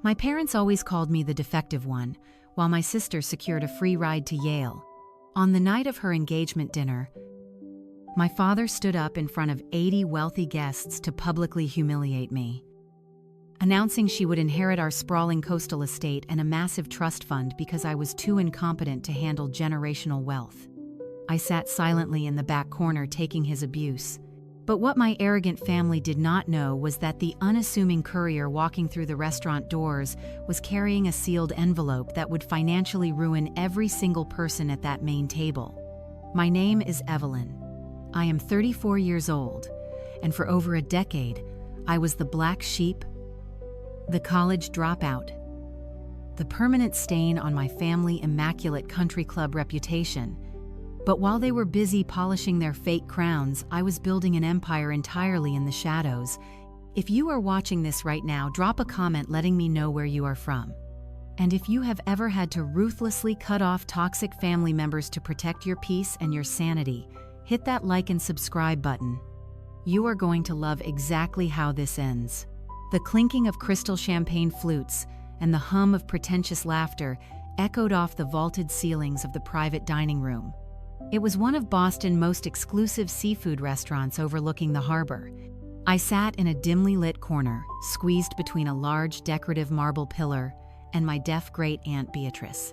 My parents always called me the defective one, while my sister secured a free ride to Yale. On the night of her engagement dinner, my father stood up in front of 80 wealthy guests to publicly humiliate me, announcing she would inherit our sprawling coastal estate and a massive trust fund because I was too incompetent to handle generational wealth. I sat silently in the back corner taking his abuse. But what my arrogant family did not know was that the unassuming courier walking through the restaurant doors was carrying a sealed envelope that would financially ruin every single person at that main table. My name is Evelyn. I am 34 years old, and for over a decade, I was the black sheep, the college dropout, the permanent stain on my family immaculate country club reputation. But while they were busy polishing their fake crowns, I was building an empire entirely in the shadows. If you are watching this right now, drop a comment letting me know where you are from. And if you have ever had to ruthlessly cut off toxic family members to protect your peace and your sanity, hit that like and subscribe button. You are going to love exactly how this ends. The clinking of crystal champagne flutes and the hum of pretentious laughter echoed off the vaulted ceilings of the private dining room. It was one of Boston's most exclusive seafood restaurants overlooking the harbor. I sat in a dimly lit corner, squeezed between a large decorative marble pillar and my deaf great-aunt Beatrice.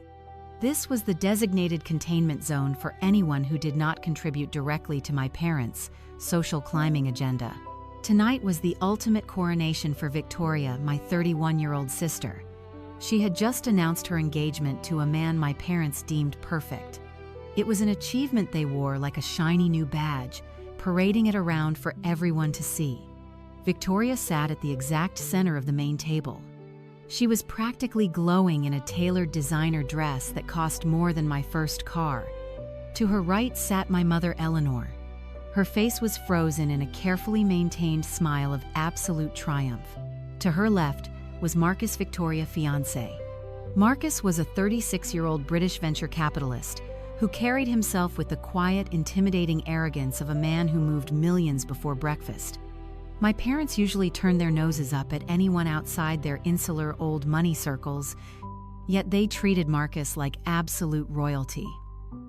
This was the designated containment zone for anyone who did not contribute directly to my parents' social climbing agenda. Tonight was the ultimate coronation for Victoria, my 31-year-old sister. She had just announced her engagement to a man my parents deemed perfect. It was an achievement they wore like a shiny new badge, parading it around for everyone to see. Victoria sat at the exact center of the main table. She was practically glowing in a tailored designer dress that cost more than my first car. To her right sat my mother Eleanor. Her face was frozen in a carefully maintained smile of absolute triumph. To her left was Marcus Victoria fiancé. Marcus was a 36-year-old British venture capitalist who carried himself with the quiet, intimidating arrogance of a man who moved millions before breakfast. My parents usually turned their noses up at anyone outside their insular old money circles, yet they treated Marcus like absolute royalty.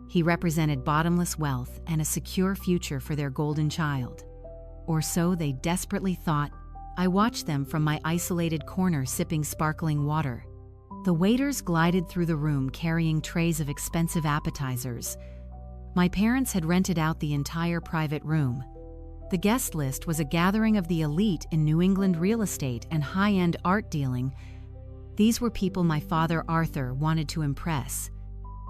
He represented bottomless wealth and a secure future for their golden child. Or so they desperately thought. I watched them from my isolated corner sipping sparkling water. The waiters glided through the room carrying trays of expensive appetizers. My parents had rented out the entire private room. The guest list was a gathering of the elite in New England real estate and high-end art dealing. These were people my father Arthur wanted to impress.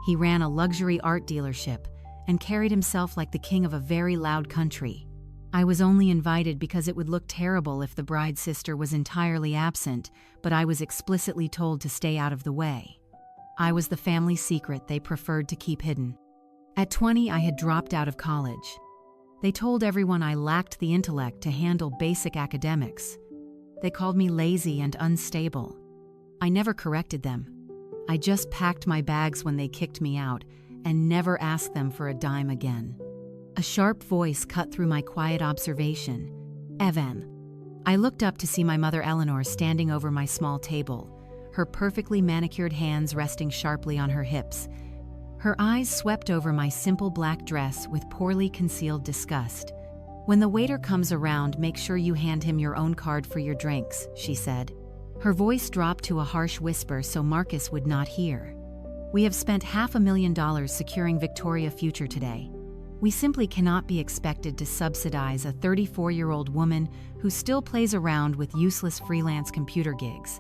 He ran a luxury art dealership and carried himself like the king of a very loud country. I was only invited because it would look terrible if the bride's sister was entirely absent, but I was explicitly told to stay out of the way. I was the family secret they preferred to keep hidden. At 20, I had dropped out of college. They told everyone I lacked the intellect to handle basic academics. They called me lazy and unstable. I never corrected them. I just packed my bags when they kicked me out and never asked them for a dime again. A sharp voice cut through my quiet observation. Evan. I looked up to see my mother Eleanor standing over my small table, her perfectly manicured hands resting sharply on her hips. Her eyes swept over my simple black dress with poorly concealed disgust. When the waiter comes around, make sure you hand him your own card for your drinks, she said. Her voice dropped to a harsh whisper so Marcus would not hear. We have spent $500,000 securing Victoria's future today. We simply cannot be expected to subsidize a 34-year-old woman who still plays around with useless freelance computer gigs.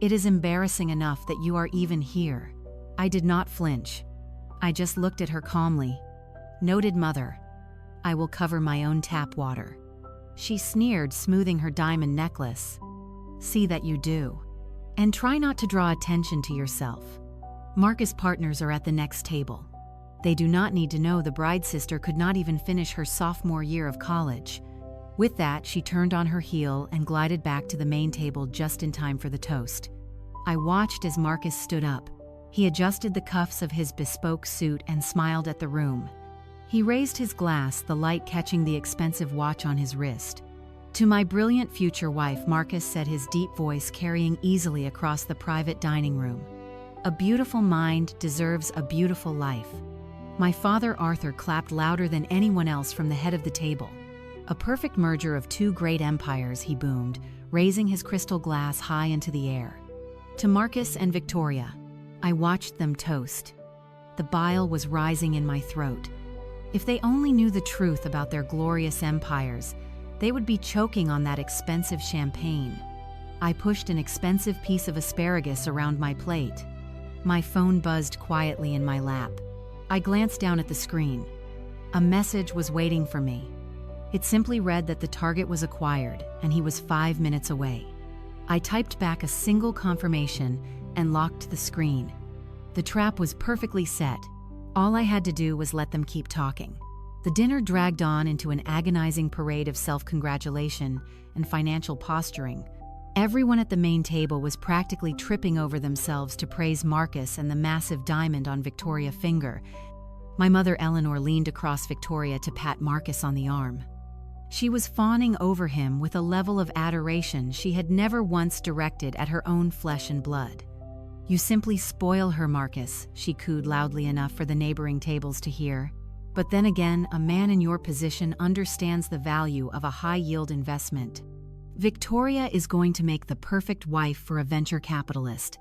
It is embarrassing enough that you are even here. I did not flinch. I just looked at her calmly. Noted, mother. I will cover my own tap water. She sneered, smoothing her diamond necklace. See that you do. And try not to draw attention to yourself. Marcus' partners are at the next table. They do not need to know the bride's sister could not even finish her sophomore year of college. With that, she turned on her heel and glided back to the main table just in time for the toast. I watched as Marcus stood up. He adjusted the cuffs of his bespoke suit and smiled at the room. He raised his glass, the light catching the expensive watch on his wrist. To my brilliant future wife, Marcus said, his deep voice carrying easily across the private dining room. A beautiful mind deserves a beautiful life. My father, Arthur, clapped louder than anyone else from the head of the table. A perfect merger of two great empires, he boomed, raising his crystal glass high into the air. To Marcus and Victoria, I watched them toast. The bile was rising in my throat. If they only knew the truth about their glorious empires, they would be choking on that expensive champagne. I pushed an expensive piece of asparagus around my plate. My phone buzzed quietly in my lap. I glanced down at the screen. A message was waiting for me. It simply read that the target was acquired and he was 5 minutes away. I typed back a single confirmation and locked the screen. The trap was perfectly set. All I had to do was let them keep talking. The dinner dragged on into an agonizing parade of self-congratulation and financial posturing. Everyone at the main table was practically tripping over themselves to praise Marcus and the massive diamond on Victoria's finger. My mother, Eleanor, leaned across Victoria to pat Marcus on the arm. She was fawning over him with a level of adoration she had never once directed at her own flesh and blood. "You simply spoil her, Marcus," she cooed loudly enough for the neighboring tables to hear. "But then again, a man in your position understands the value of a high-yield investment. Victoria is going to make the perfect wife for a venture capitalist."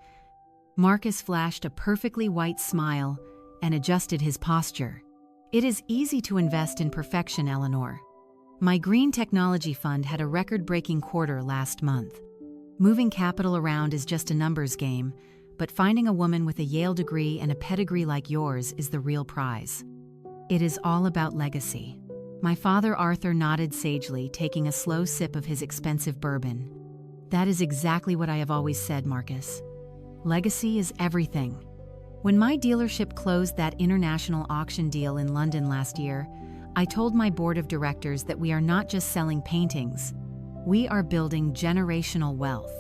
Marcus flashed a perfectly white smile and adjusted his posture. "It is easy to invest in perfection, Eleanor. My green technology fund had a record-breaking quarter last month. Moving capital around is just a numbers game, but finding a woman with a Yale degree and a pedigree like yours is the real prize. It is all about legacy." My father, Arthur, nodded sagely, taking a slow sip of his expensive bourbon. "That is exactly what I have always said, Marcus. Legacy is everything. When my dealership closed that international auction deal in London last year, I told my board of directors that we are not just selling paintings. We are building generational wealth.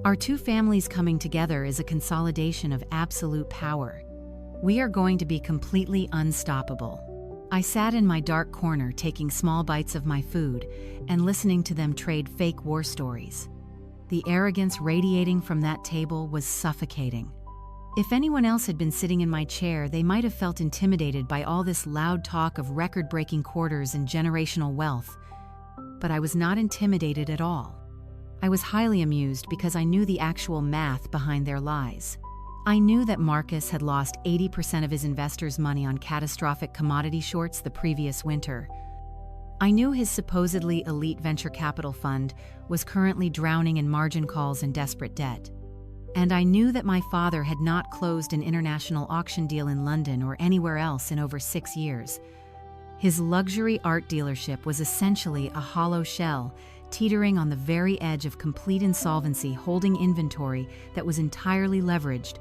Our two families coming together is a consolidation of absolute power. We are going to be completely unstoppable." I sat in my dark corner taking small bites of my food and listening to them trade fake war stories. The arrogance radiating from that table was suffocating. If anyone else had been sitting in my chair, they might have felt intimidated by all this loud talk of record-breaking quarters and generational wealth. But I was not intimidated at all. I was highly amused because I knew the actual math behind their lies. I knew that Marcus had lost 80% of his investors' money on catastrophic commodity shorts the previous winter. I knew his supposedly elite venture capital fund was currently drowning in margin calls and desperate debt. And I knew that my father had not closed an international auction deal in London or anywhere else in over 6 years. His luxury art dealership was essentially a hollow shell, teetering on the very edge of complete insolvency, holding inventory that was entirely leveraged.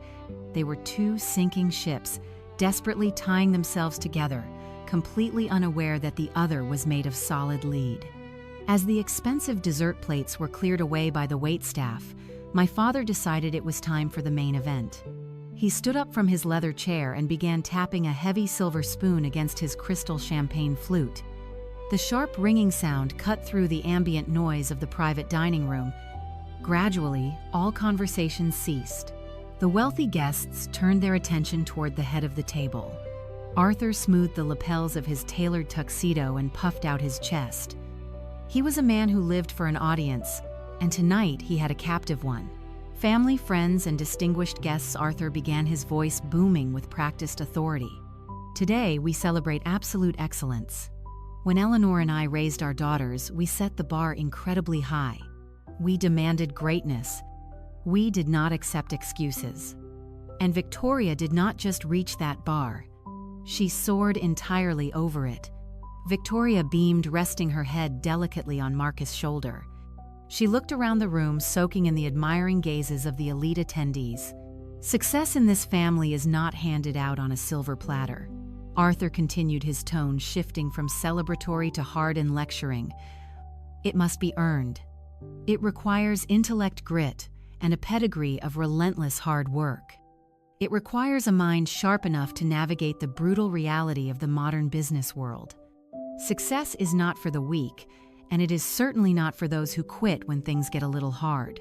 They were two sinking ships, desperately tying themselves together, completely unaware that the other was made of solid lead. As the expensive dessert plates were cleared away by the waitstaff, my father decided it was time for the main event. He stood up from his leather chair and began tapping a heavy silver spoon against his crystal champagne flute. The sharp ringing sound cut through the ambient noise of the private dining room. Gradually, all conversations ceased. The wealthy guests turned their attention toward the head of the table. Arthur smoothed the lapels of his tailored tuxedo and puffed out his chest. He was a man who lived for an audience, and tonight he had a captive one. Family, friends, and distinguished guests, Arthur began, his voice booming with practiced authority. "Today, we celebrate absolute excellence. When Eleanor and I raised our daughters, we set the bar incredibly high. We demanded greatness. We did not accept excuses. And Victoria did not just reach that bar. She soared entirely over it." Victoria beamed, resting her head delicately on Marcus' shoulder. She looked around the room, soaking in the admiring gazes of the elite attendees. "Success in this family is not handed out on a silver platter." Arthur continued, his tone shifting from celebratory to hard and lecturing. "It must be earned. It requires intellect, grit, and a pedigree of relentless hard work. It requires a mind sharp enough to navigate the brutal reality of the modern business world. Success is not for the weak, and it is certainly not for those who quit when things get a little hard.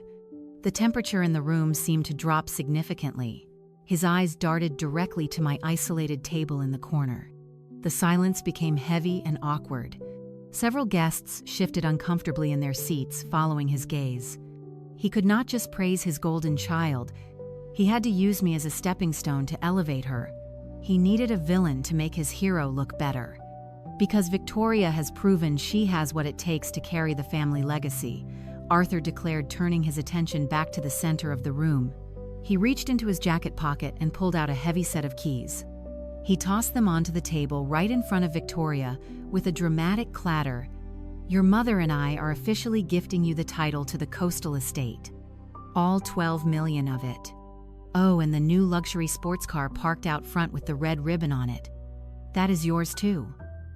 The temperature in the room seemed to drop significantly. His eyes darted directly to my isolated table in the corner. The silence became heavy and awkward. Several guests shifted uncomfortably in their seats, following his gaze. He could not just praise his golden child, he had to use me as a stepping stone to elevate her. He needed a villain to make his hero look better. Because Victoria has proven she has what it takes to carry the family legacy, Arthur declared, turning his attention back to the center of the room. He reached into his jacket pocket and pulled out a heavy set of keys. He tossed them onto the table right in front of Victoria with a dramatic clatter. "Your mother and I are officially gifting you the title to the coastal estate. All 12 million of it. Oh, and the new luxury sports car parked out front with the red ribbon on it. That is yours too."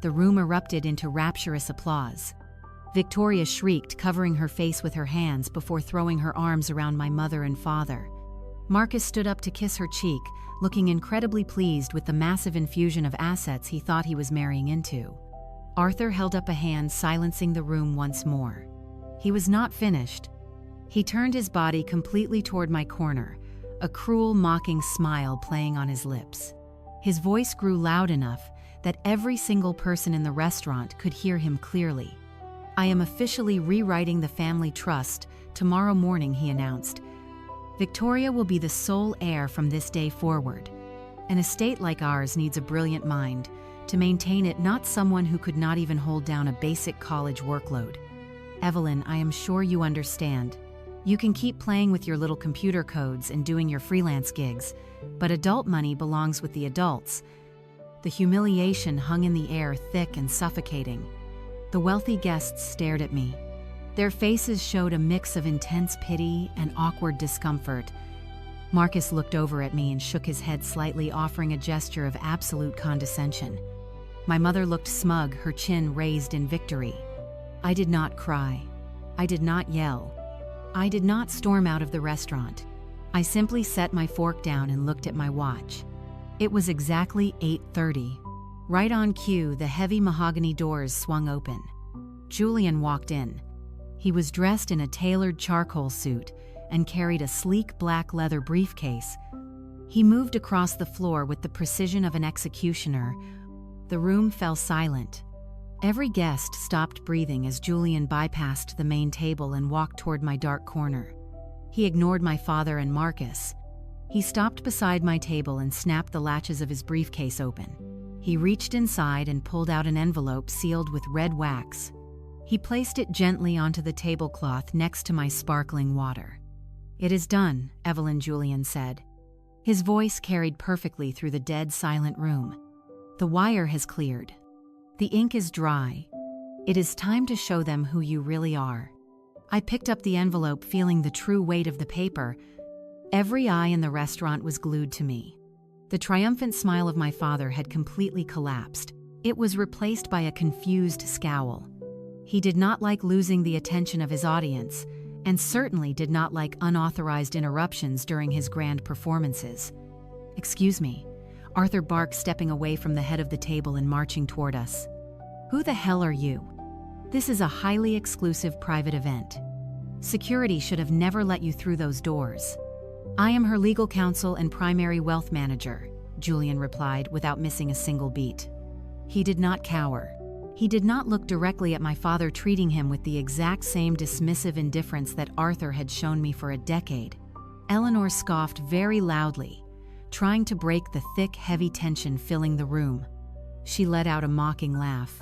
The room erupted into rapturous applause. Victoria shrieked, covering her face with her hands before throwing her arms around my mother and father. Marcus stood up to kiss her cheek, looking incredibly pleased with the massive infusion of assets he thought he was marrying into. Arthur held up a hand, silencing the room once more. He was not finished. He turned his body completely toward my corner, a cruel, mocking smile playing on his lips. His voice grew loud enough that every single person in the restaurant could hear him clearly. "I am officially rewriting the family trust tomorrow morning," he announced. "Victoria will be the sole heir from this day forward. An estate like ours needs a brilliant mind to maintain it, not someone who could not even hold down a basic college workload. Evelyn, I am sure you understand. You can keep playing with your little computer codes and doing your freelance gigs, but adult money belongs with the adults." The humiliation hung in the air, thick and suffocating. The wealthy guests stared at me. Their faces showed a mix of intense pity and awkward discomfort. Marcus looked over at me and shook his head slightly, offering a gesture of absolute condescension. My mother looked smug, her chin raised in victory. I did not cry. I did not yell. I did not storm out of the restaurant. I simply set my fork down and looked at my watch. It was exactly 8:30. Right on cue, the heavy mahogany doors swung open. Julian walked in. He was dressed in a tailored charcoal suit and carried a sleek black leather briefcase. He moved across the floor with the precision of an executioner. The room fell silent. Every guest stopped breathing as Julian bypassed the main table and walked toward my dark corner. He ignored my father and Marcus. He stopped beside my table and snapped the latches of his briefcase open. He reached inside and pulled out an envelope sealed with red wax. He placed it gently onto the tablecloth next to my sparkling water. "It is done," Evelyn, Julian said. His voice carried perfectly through the dead, silent room. "The wire has cleared. The ink is dry. It is time to show them who you really are." I picked up the envelope, feeling the true weight of the paper. Every eye in the restaurant was glued to me. The triumphant smile of my father had completely collapsed. It was replaced by a confused scowl. He did not like losing the attention of his audience, and certainly did not like unauthorized interruptions during his grand performances. "Excuse me," Arthur barked, stepping away from the head of the table and marching toward us. "Who the hell are you? This is a highly exclusive private event. Security should have never let you through those doors." "I am her legal counsel and primary wealth manager," Julian replied without missing a single beat. He did not cower. He did not look directly at my father, treating him with the exact same dismissive indifference that Arthur had shown me for a decade. Eleanor scoffed very loudly, trying to break the thick, heavy tension filling the room. She let out a mocking laugh.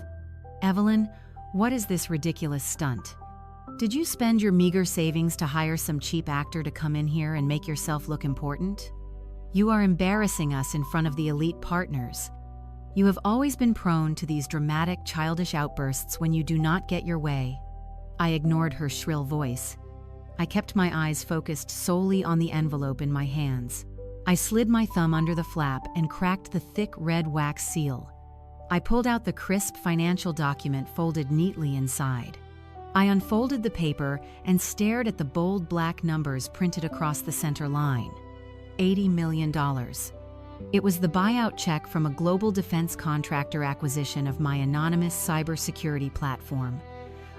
"Evelyn, what is this ridiculous stunt? Did you spend your meager savings to hire some cheap actor to come in here and make yourself look important? You are embarrassing us in front of the elite partners. You have always been prone to these dramatic, childish outbursts when you do not get your way." I ignored her shrill voice. I kept my eyes focused solely on the envelope in my hands. I slid my thumb under the flap and cracked the thick red wax seal. I pulled out the crisp financial document folded neatly inside. I unfolded the paper and stared at the bold black numbers printed across the center line. $80 million. It was the buyout check from a global defense contractor acquisition of my anonymous cybersecurity platform.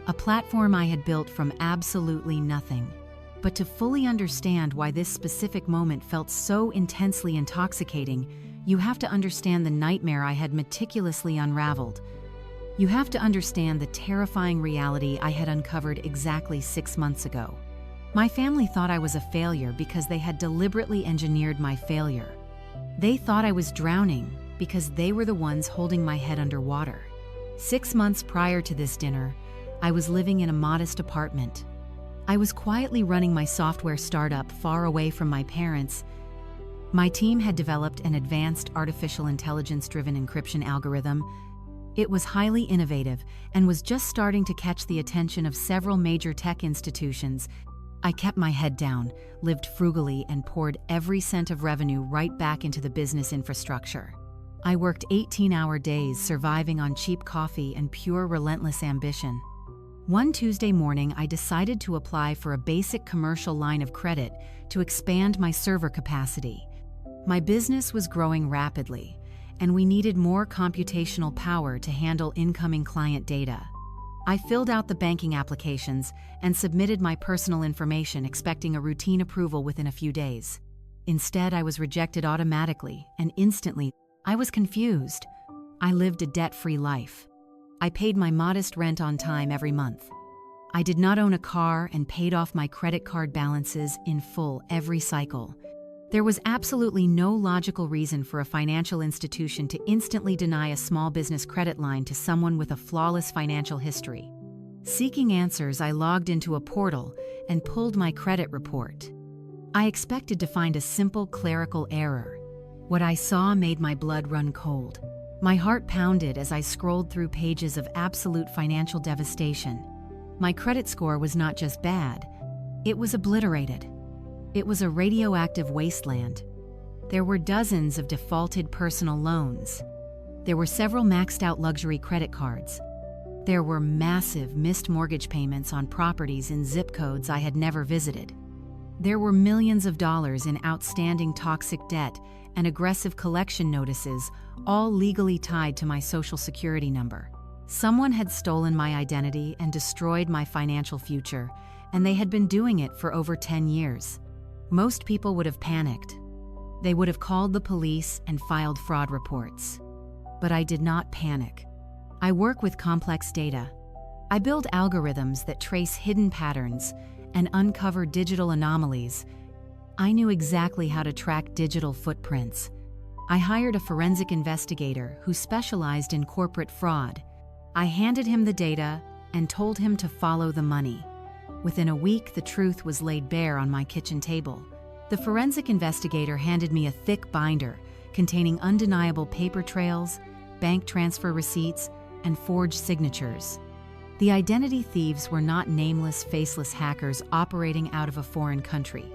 a platform I had built from absolutely nothing. But to fully understand why this specific moment felt so intensely intoxicating, you have to understand the nightmare I had meticulously unraveled. You have to understand the terrifying reality I had uncovered exactly 6 months ago. My family thought I was a failure because they had deliberately engineered my failure. They thought I was drowning because they were the ones holding my head underwater. 6 months prior to this dinner, I was living in a modest apartment. I was quietly running my software startup far away from my parents. My team had developed an advanced artificial intelligence-driven encryption algorithm. It was highly innovative and was just starting to catch the attention of several major tech institutions. I kept my head down, lived frugally, and poured every cent of revenue right back into the business infrastructure. I worked 18-hour days, surviving on cheap coffee and pure relentless ambition. One Tuesday morning, I decided to apply for a basic commercial line of credit to expand my server capacity. My business was growing rapidly, and we needed more computational power to handle incoming client data. I filled out the banking applications and submitted my personal information, expecting a routine approval within a few days. Instead, I was rejected automatically, and instantly, I was confused. I lived a debt-free life. I paid my modest rent on time every month. I did not own a car and paid off my credit card balances in full every cycle. There was absolutely no logical reason for a financial institution to instantly deny a small business credit line to someone with a flawless financial history. Seeking answers, I logged into a portal and pulled my credit report. I expected to find a simple clerical error. What I saw made my blood run cold. My heart pounded as I scrolled through pages of absolute financial devastation. My credit score was not just bad, it was obliterated. It was a radioactive wasteland. There were dozens of defaulted personal loans. There were several maxed-out luxury credit cards. There were massive missed mortgage payments on properties in zip codes I had never visited. There were millions of dollars in outstanding toxic debt and aggressive collection notices, all legally tied to my Social Security number. Someone had stolen my identity and destroyed my financial future, and they had been doing it for over 10 years. Most people would have panicked. They would have called the police and filed fraud reports. But I did not panic. I work with complex data. I build algorithms that trace hidden patterns and uncover digital anomalies. I knew exactly how to track digital footprints. I hired a forensic investigator who specialized in corporate fraud. I handed him the data and told him to follow the money. Within a week, the truth was laid bare on my kitchen table. The forensic investigator handed me a thick binder containing undeniable paper trails, bank transfer receipts, and forged signatures. The identity thieves were not nameless, faceless hackers operating out of a foreign country.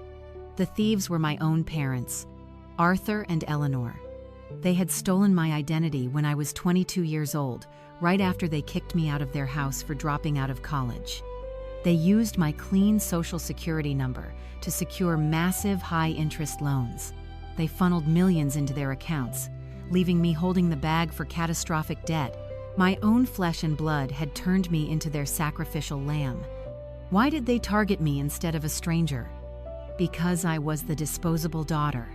The thieves were my own parents, Arthur and Eleanor. They had stolen my identity when I was 22 years old, right after they kicked me out of their house for dropping out of college. They used my clean Social Security number to secure massive high-interest loans. They funneled millions into their accounts, leaving me holding the bag for catastrophic debt. My own flesh and blood had turned me into their sacrificial lamb. Why did they target me instead of a stranger? Because I was the disposable daughter.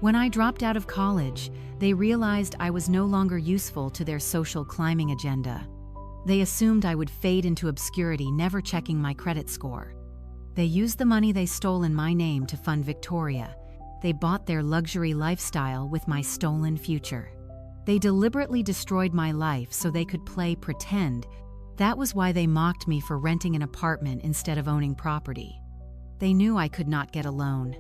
When I dropped out of college, they realized I was no longer useful to their social climbing agenda. They assumed I would fade into obscurity, never checking my credit score. They used the money they stole in my name to fund Victoria. They bought their luxury lifestyle with my stolen future. They deliberately destroyed my life so they could play pretend. That was why they mocked me for renting an apartment instead of owning property. They knew I could not get a loan.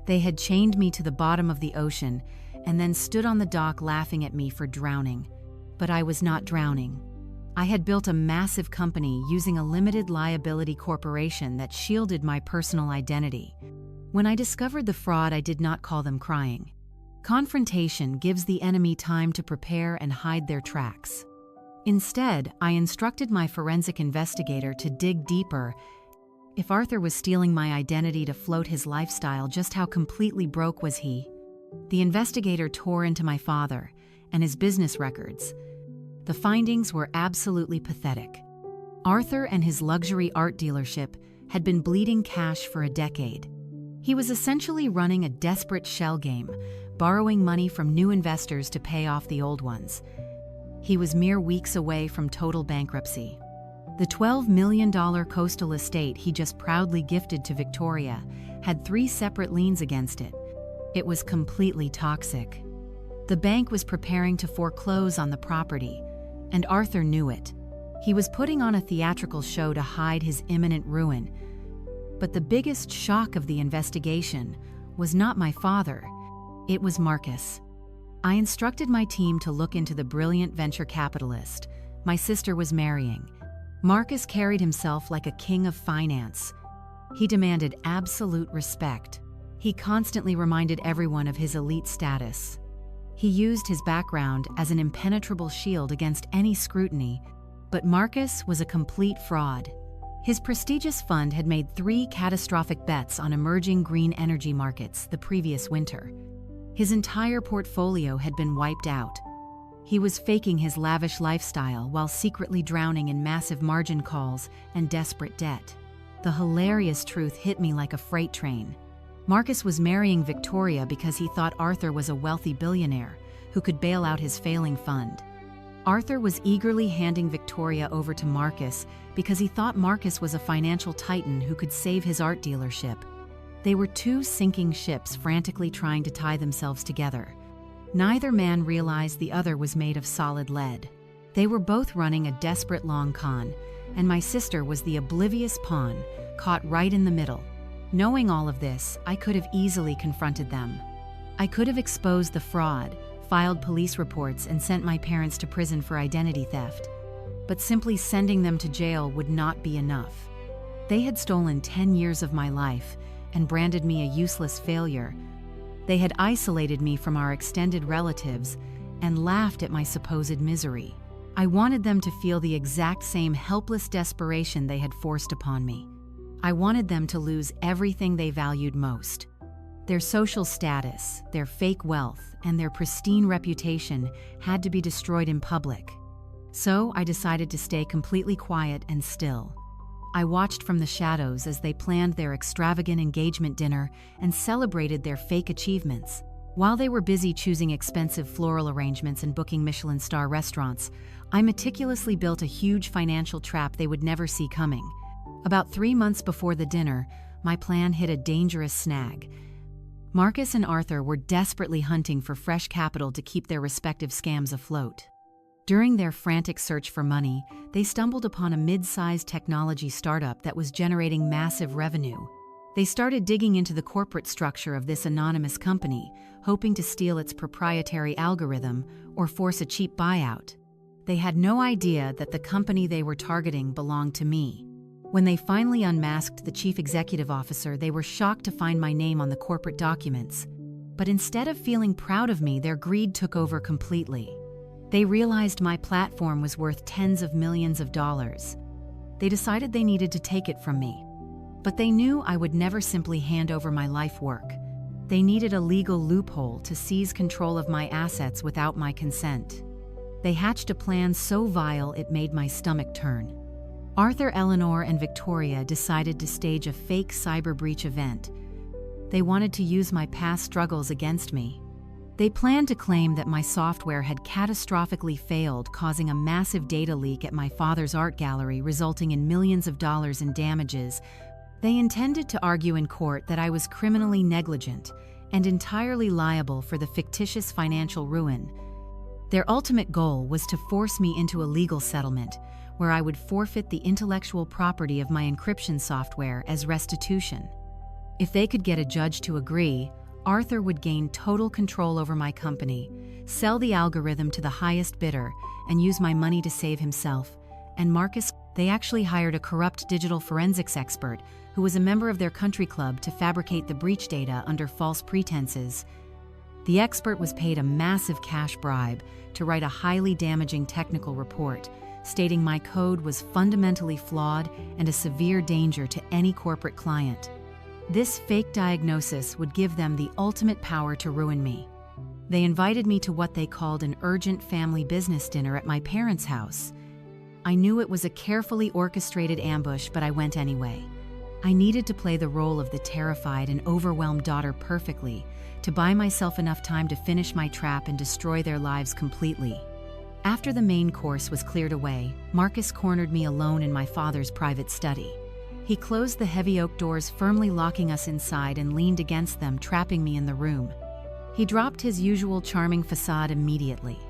They had chained me to the bottom of the ocean and then stood on the dock laughing at me for drowning. But I was not drowning. I had built a massive company using a limited liability corporation that shielded my personal identity. When I discovered the fraud, I did not call them crying. Confrontation gives the enemy time to prepare and hide their tracks. Instead, I instructed my forensic investigator to dig deeper. If Arthur was stealing my identity to float his lifestyle, just how completely broke was he? The investigator tore into my father and his business records. The findings were absolutely pathetic. Arthur and his luxury art dealership had been bleeding cash for a decade. He was essentially running a desperate shell game, borrowing money from new investors to pay off the old ones. He was mere weeks away from total bankruptcy. The $12 million coastal estate he just proudly gifted to Victoria had 3 separate liens against it. It was completely toxic. The bank was preparing to foreclose on the property, and Arthur knew it. He was putting on a theatrical show to hide his imminent ruin. But the biggest shock of the investigation was not my father, it was Marcus. I instructed my team to look into the brilliant venture capitalist my sister was marrying. Marcus carried himself like a king of finance. He demanded absolute respect. He constantly reminded everyone of his elite status. He used his background as an impenetrable shield against any scrutiny, but Marcus was a complete fraud. His prestigious fund had made 3 catastrophic bets on emerging green energy markets the previous winter. His entire portfolio had been wiped out. He was faking his lavish lifestyle while secretly drowning in massive margin calls and desperate debt. The hilarious truth hit me like a freight train. Marcus was marrying Victoria because he thought Arthur was a wealthy billionaire who could bail out his failing fund. Arthur was eagerly handing Victoria over to Marcus because he thought Marcus was a financial titan who could save his art dealership. They were 2 sinking ships frantically trying to tie themselves together. Neither man realized the other was made of solid lead. They were both running a desperate long con, and my sister was the oblivious pawn, caught right in the middle. Knowing all of this, I could have easily confronted them. I could have exposed the fraud, filed police reports, and sent my parents to prison for identity theft. But simply sending them to jail would not be enough. They had stolen 10 years of my life and branded me a useless failure. They had isolated me from our extended relatives and laughed at my supposed misery. I wanted them to feel the exact same helpless desperation they had forced upon me. I wanted them to lose everything they valued most. Their social status, their fake wealth, and their pristine reputation had to be destroyed in public. So I decided to stay completely quiet and still. I watched from the shadows as they planned their extravagant engagement dinner and celebrated their fake achievements. While they were busy choosing expensive floral arrangements and booking Michelin star restaurants, I meticulously built a huge financial trap they would never see coming. About 3 months before the dinner, my plan hit a dangerous snag. Marcus and Arthur were desperately hunting for fresh capital to keep their respective scams afloat. During their frantic search for money, they stumbled upon a mid-sized technology startup that was generating massive revenue. They started digging into the corporate structure of this anonymous company, hoping to steal its proprietary algorithm or force a cheap buyout. They had no idea that the company they were targeting belonged to me. When they finally unmasked the chief executive officer, they were shocked to find my name on the corporate documents. But instead of feeling proud of me, their greed took over completely. They realized my platform was worth tens of millions of dollars. They decided they needed to take it from me. But they knew I would never simply hand over my life work. They needed a legal loophole to seize control of my assets without my consent. They hatched a plan so vile it made my stomach turn. Arthur, Eleanor, and Victoria decided to stage a fake cyber breach event. They wanted to use my past struggles against me. They planned to claim that my software had catastrophically failed, causing a massive data leak at my father's art gallery, resulting in millions of dollars in damages. They intended to argue in court that I was criminally negligent and entirely liable for the fictitious financial ruin. Their ultimate goal was to force me into a legal settlement, where I would forfeit the intellectual property of my encryption software as restitution. If they could get a judge to agree, Arthur would gain total control over my company, sell the algorithm to the highest bidder, and use my money to save himself. And Marcus, they actually hired a corrupt digital forensics expert who was a member of their country club to fabricate the breach data under false pretenses. The expert was paid a massive cash bribe to write a highly damaging technical report, stating my code was fundamentally flawed and a severe danger to any corporate client. This fake diagnosis would give them the ultimate power to ruin me. They invited me to what they called an urgent family business dinner at my parents' house. I knew it was a carefully orchestrated ambush, but I went anyway. I needed to play the role of the terrified and overwhelmed daughter perfectly, to buy myself enough time to finish my trap and destroy their lives completely. After the main course was cleared away, Marcus cornered me alone in my father's private study. He closed the heavy oak doors, firmly locking us inside, and leaned against them, trapping me in the room. He dropped his usual charming facade immediately.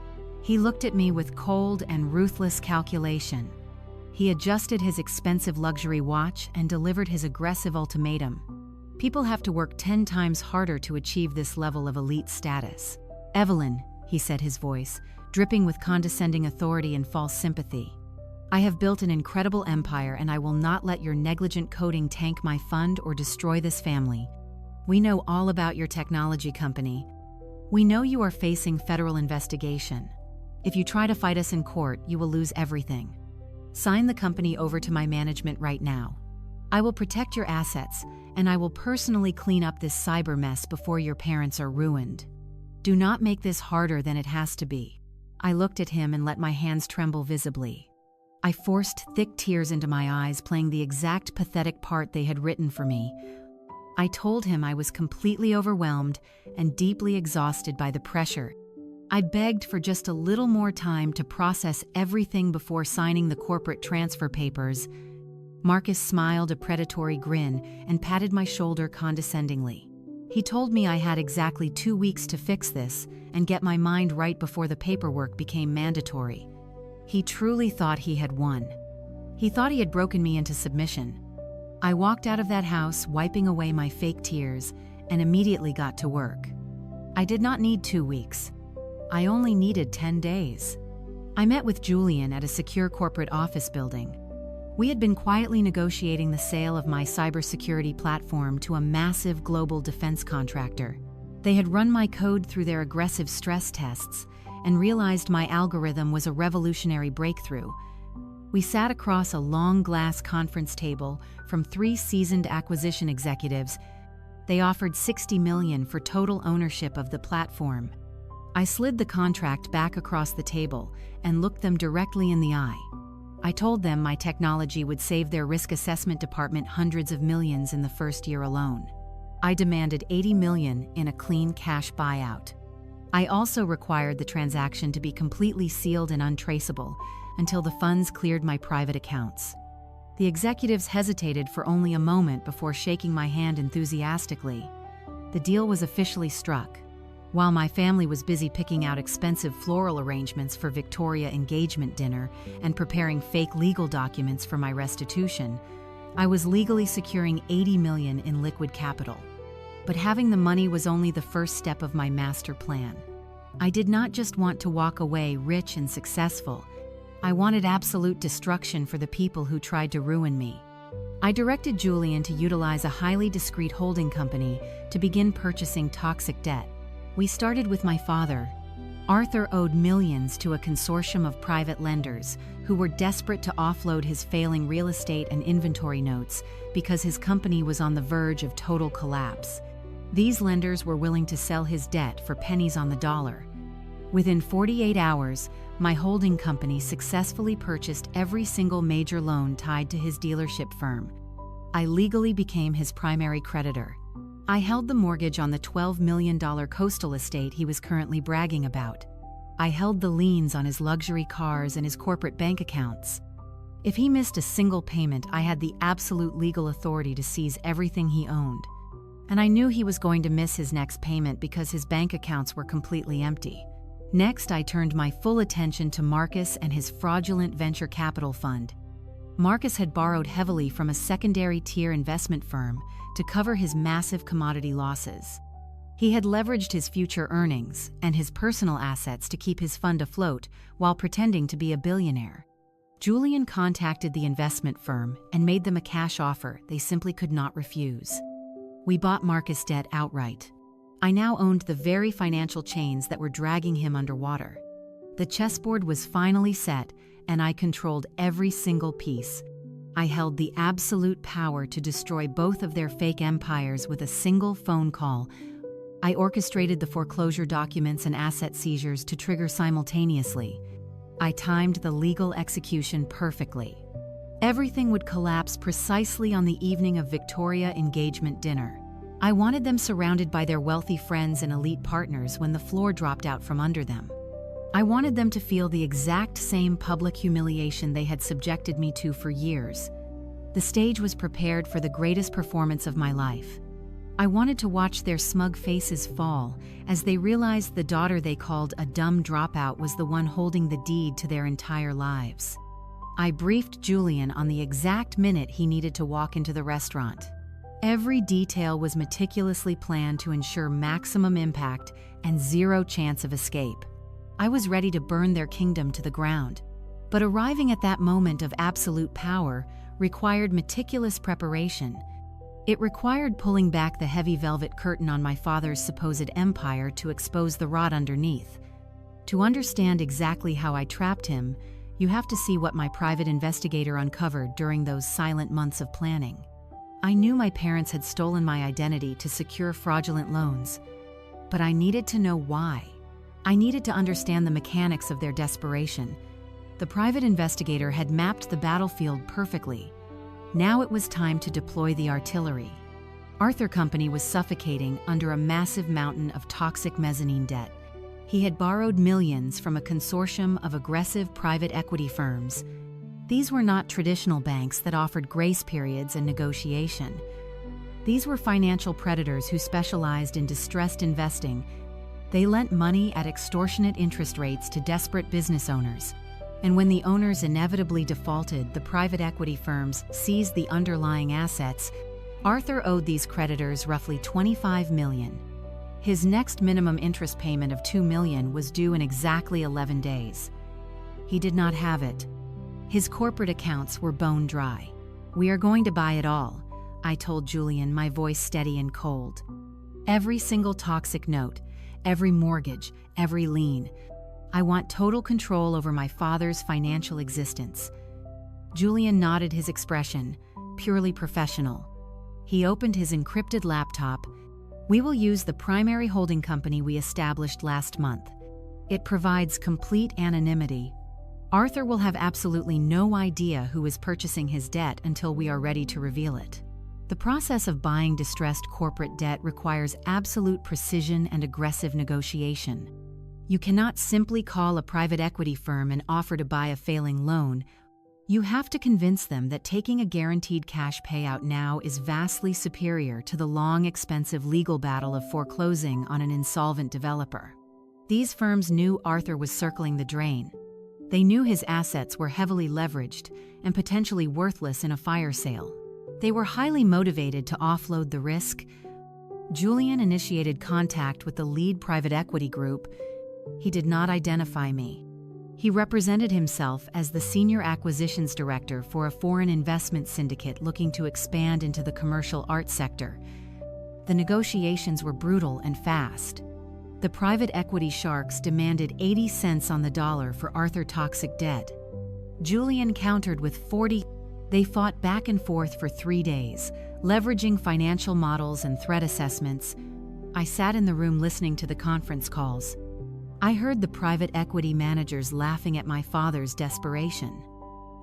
He looked at me with cold and ruthless calculation. He adjusted his expensive luxury watch and delivered his aggressive ultimatum. People have to work 10 times harder to achieve this level of elite status. Evelyn, he said, his voice dripping with condescending authority and false sympathy. I have built an incredible empire, and I will not let your negligent coding tank my fund or destroy this family. We know all about your technology company. We know you are facing federal investigation. If you try to fight us in court, you will lose everything. Sign the company over to my management right now. I will protect your assets, and I will personally clean up this cyber mess before your parents are ruined. Do not make this harder than it has to be. I looked at him and let my hands tremble visibly. I forced thick tears into my eyes, playing the exact pathetic part they had written for me. I told him I was completely overwhelmed and deeply exhausted by the pressure. I begged for just a little more time to process everything before signing the corporate transfer papers. Marcus smiled a predatory grin and patted my shoulder condescendingly. He told me I had exactly 2 weeks to fix this and get my mind right before the paperwork became mandatory. He truly thought he had won. He thought he had broken me into submission. I walked out of that house, wiping away my fake tears, and immediately got to work. I did not need 2 weeks. I only needed 10 days. I met with Julian at a secure corporate office building. We had been quietly negotiating the sale of my cybersecurity platform to a massive global defense contractor. They had run my code through their aggressive stress tests and realized my algorithm was a revolutionary breakthrough. We sat across a long glass conference table from 3 seasoned acquisition executives. They offered $60 million for total ownership of the platform. I slid the contract back across the table and looked them directly in the eye. I told them my technology would save their risk assessment department hundreds of millions in the first year alone. I demanded $80 million in a clean cash buyout. I also required the transaction to be completely sealed and untraceable until the funds cleared my private accounts. The executives hesitated for only a moment before shaking my hand enthusiastically. The deal was officially struck. While my family was busy picking out expensive floral arrangements for Victoria engagement dinner and preparing fake legal documents for my restitution, I was legally securing $80 million in liquid capital. But having the money was only the first step of my master plan. I did not just want to walk away rich and successful. I wanted absolute destruction for the people who tried to ruin me. I directed Julian to utilize a highly discreet holding company to begin purchasing toxic debt. We started with my father. Arthur owed millions to a consortium of private lenders who were desperate to offload his failing real estate and inventory notes because his company was on the verge of total collapse. These lenders were willing to sell his debt for pennies on the dollar. Within 48 hours, my holding company successfully purchased every single major loan tied to his dealership firm. I legally became his primary creditor. I held the mortgage on the $12 million coastal estate he was currently bragging about. I held the liens on his luxury cars and his corporate bank accounts. If he missed a single payment, I had the absolute legal authority to seize everything he owned. And I knew he was going to miss his next payment because his bank accounts were completely empty. Next, I turned my full attention to Marcus and his fraudulent venture capital fund. Marcus had borrowed heavily from a secondary-tier investment firm to cover his massive commodity losses. He had leveraged his future earnings and his personal assets to keep his fund afloat while pretending to be a billionaire. Julian contacted the investment firm and made them a cash offer they simply could not refuse. We bought Marcus' debt outright. I now owned the very financial chains that were dragging him underwater. The chessboard was finally set, and I controlled every single piece. I held the absolute power to destroy both of their fake empires with a single phone call. I orchestrated the foreclosure documents and asset seizures to trigger simultaneously. I timed the legal execution perfectly. Everything would collapse precisely on the evening of Victoria engagement dinner. I wanted them surrounded by their wealthy friends and elite partners when the floor dropped out from under them. I wanted them to feel the exact same public humiliation they had subjected me to for years. The stage was prepared for the greatest performance of my life. I wanted to watch their smug faces fall as they realized the daughter they called a dumb dropout was the one holding the deed to their entire lives. I briefed Julian on the exact minute he needed to walk into the restaurant. Every detail was meticulously planned to ensure maximum impact and zero chance of escape. I was ready to burn their kingdom to the ground. But arriving at that moment of absolute power required meticulous preparation. It required pulling back the heavy velvet curtain on my father's supposed empire to expose the rot underneath. To understand exactly how I trapped him, you have to see what my private investigator uncovered during those silent months of planning. I knew my parents had stolen my identity to secure fraudulent loans, but I needed to know why. I needed to understand the mechanics of their desperation. The private investigator had mapped the battlefield perfectly. Now it was time to deploy the artillery. Arthur Company was suffocating under a massive mountain of toxic mezzanine debt. He had borrowed millions from a consortium of aggressive private equity firms. These were not traditional banks that offered grace periods and negotiation. These were financial predators who specialized in distressed investing. They lent money at extortionate interest rates to desperate business owners. And when the owners inevitably defaulted, the private equity firms seized the underlying assets. Arthur owed these creditors roughly $25 million. His next minimum interest payment of $2 million was due in exactly 11 days. He did not have it. His corporate accounts were bone dry. "We are going to buy it all," I told Julian, my voice steady and cold. "Every single toxic note, every mortgage, every lien. I want total control over my father's financial existence." Julian nodded, his expression purely professional. He opened his encrypted laptop. "We will use the primary holding company we established last month. It provides complete anonymity. Arthur will have absolutely no idea who is purchasing his debt until we are ready to reveal it. The process of buying distressed corporate debt requires absolute precision and aggressive negotiation. You cannot simply call a private equity firm and offer to buy a failing loan. You have to convince them that taking a guaranteed cash payout now is vastly superior to the long, expensive legal battle of foreclosing on an insolvent developer. These firms knew Arthur was circling the drain. They knew his assets were heavily leveraged and potentially worthless in a fire sale. They were highly motivated to offload the risk. Julian initiated contact with the lead private equity group. He did not identify me. He represented himself as the senior acquisitions director for a foreign investment syndicate looking to expand into the commercial art sector. The negotiations were brutal and fast. The private equity sharks demanded 80 cents on the dollar for Arthur toxic debt. Julian countered with 40. They fought back and forth for 3 days, leveraging financial models and threat assessments. I sat in the room listening to the conference calls. I heard the private equity managers laughing at my father's desperation.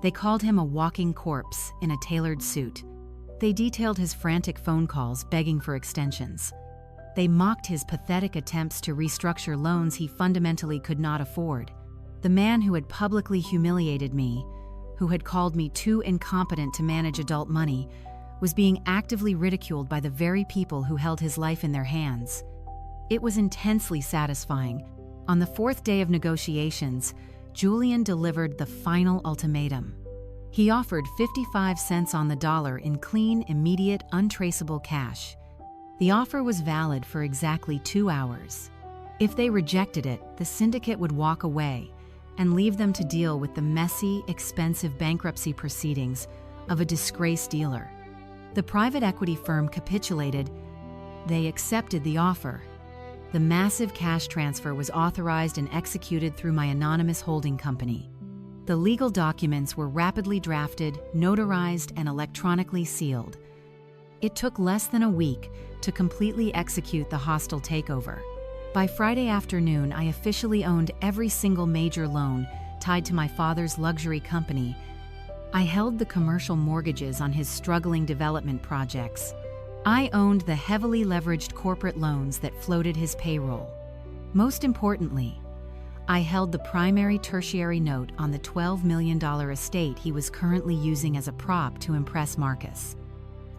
They called him a walking corpse in a tailored suit. They detailed his frantic phone calls begging for extensions. They mocked his pathetic attempts to restructure loans he fundamentally could not afford. The man who had publicly humiliated me, who had called me too incompetent to manage adult money, was being actively ridiculed by the very people who held his life in their hands. It was intensely satisfying. On the 4th day of negotiations, Julian delivered the final ultimatum. He offered 55 cents on the dollar in clean, immediate, untraceable cash. The offer was valid for exactly 2 hours. If they rejected it, the syndicate would walk away and leave them to deal with the messy, expensive bankruptcy proceedings of a disgraced dealer. The private equity firm capitulated. They accepted the offer. The massive cash transfer was authorized and executed through my anonymous holding company. The legal documents were rapidly drafted, notarized, and electronically sealed. It took less than a week to completely execute the hostile takeover. By Friday afternoon, I officially owned every single major loan tied to my father's luxury company. I held the commercial mortgages on his struggling development projects. I owned the heavily leveraged corporate loans that floated his payroll. Most importantly, I held the primary tertiary note on the $12 million estate he was currently using as a prop to impress Marcus.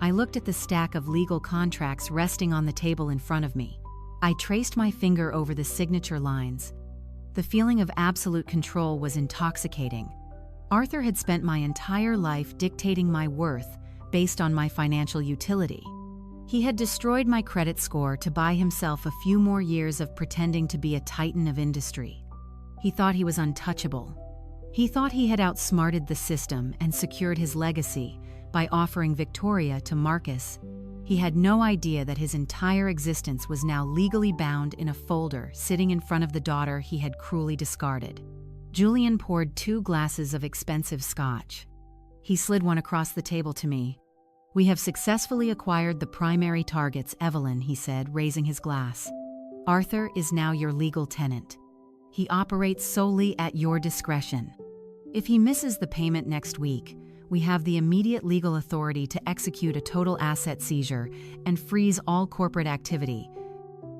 I looked at the stack of legal contracts resting on the table in front of me. I traced my finger over the signature lines. The feeling of absolute control was intoxicating. Arthur had spent my entire life dictating my worth based on my financial utility. He had destroyed my credit score to buy himself a few more years of pretending to be a titan of industry. He thought he was untouchable. He thought he had outsmarted the system and secured his legacy by offering Victoria to Marcus. He had no idea that his entire existence was now legally bound in a folder sitting in front of the daughter he had cruelly discarded. Julian poured 2 glasses of expensive scotch. He slid one across the table to me. "We have successfully acquired the primary targets, Evelyn," he said, raising his glass. "Arthur is now your legal tenant. He operates solely at your discretion. If he misses the payment next week, we have the immediate legal authority to execute a total asset seizure and freeze all corporate activity."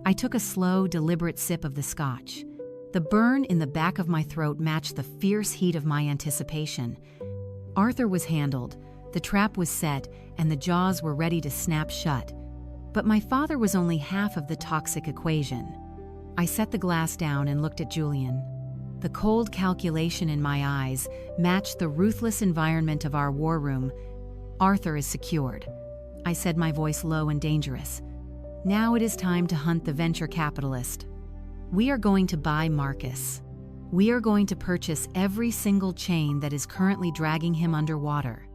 I took a slow, deliberate sip of the scotch. The burn in the back of my throat matched the fierce heat of my anticipation. Arthur was handled, the trap was set, and the jaws were ready to snap shut. But my father was only half of the toxic equation. I set the glass down and looked at Julian. The cold calculation in my eyes matched the ruthless environment of our war room. "Arthur is secured," I said, my voice low and dangerous. "Now it is time to hunt the venture capitalist. We are going to buy Marcus. We are going to purchase every single chain that is currently dragging him underwater.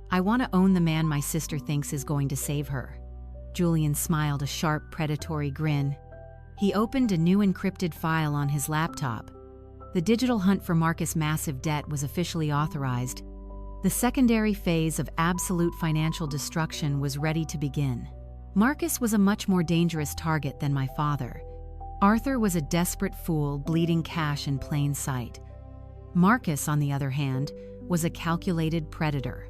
I want to own the man my sister thinks is going to save her." Julian smiled a sharp, predatory grin. He opened a new encrypted file on his laptop. The digital hunt for Marcus' massive debt was officially authorized. The secondary phase of absolute financial destruction was ready to begin. Marcus was a much more dangerous target than my father. Arthur was a desperate fool bleeding cash in plain sight. Marcus, on the other hand, was a calculated predator.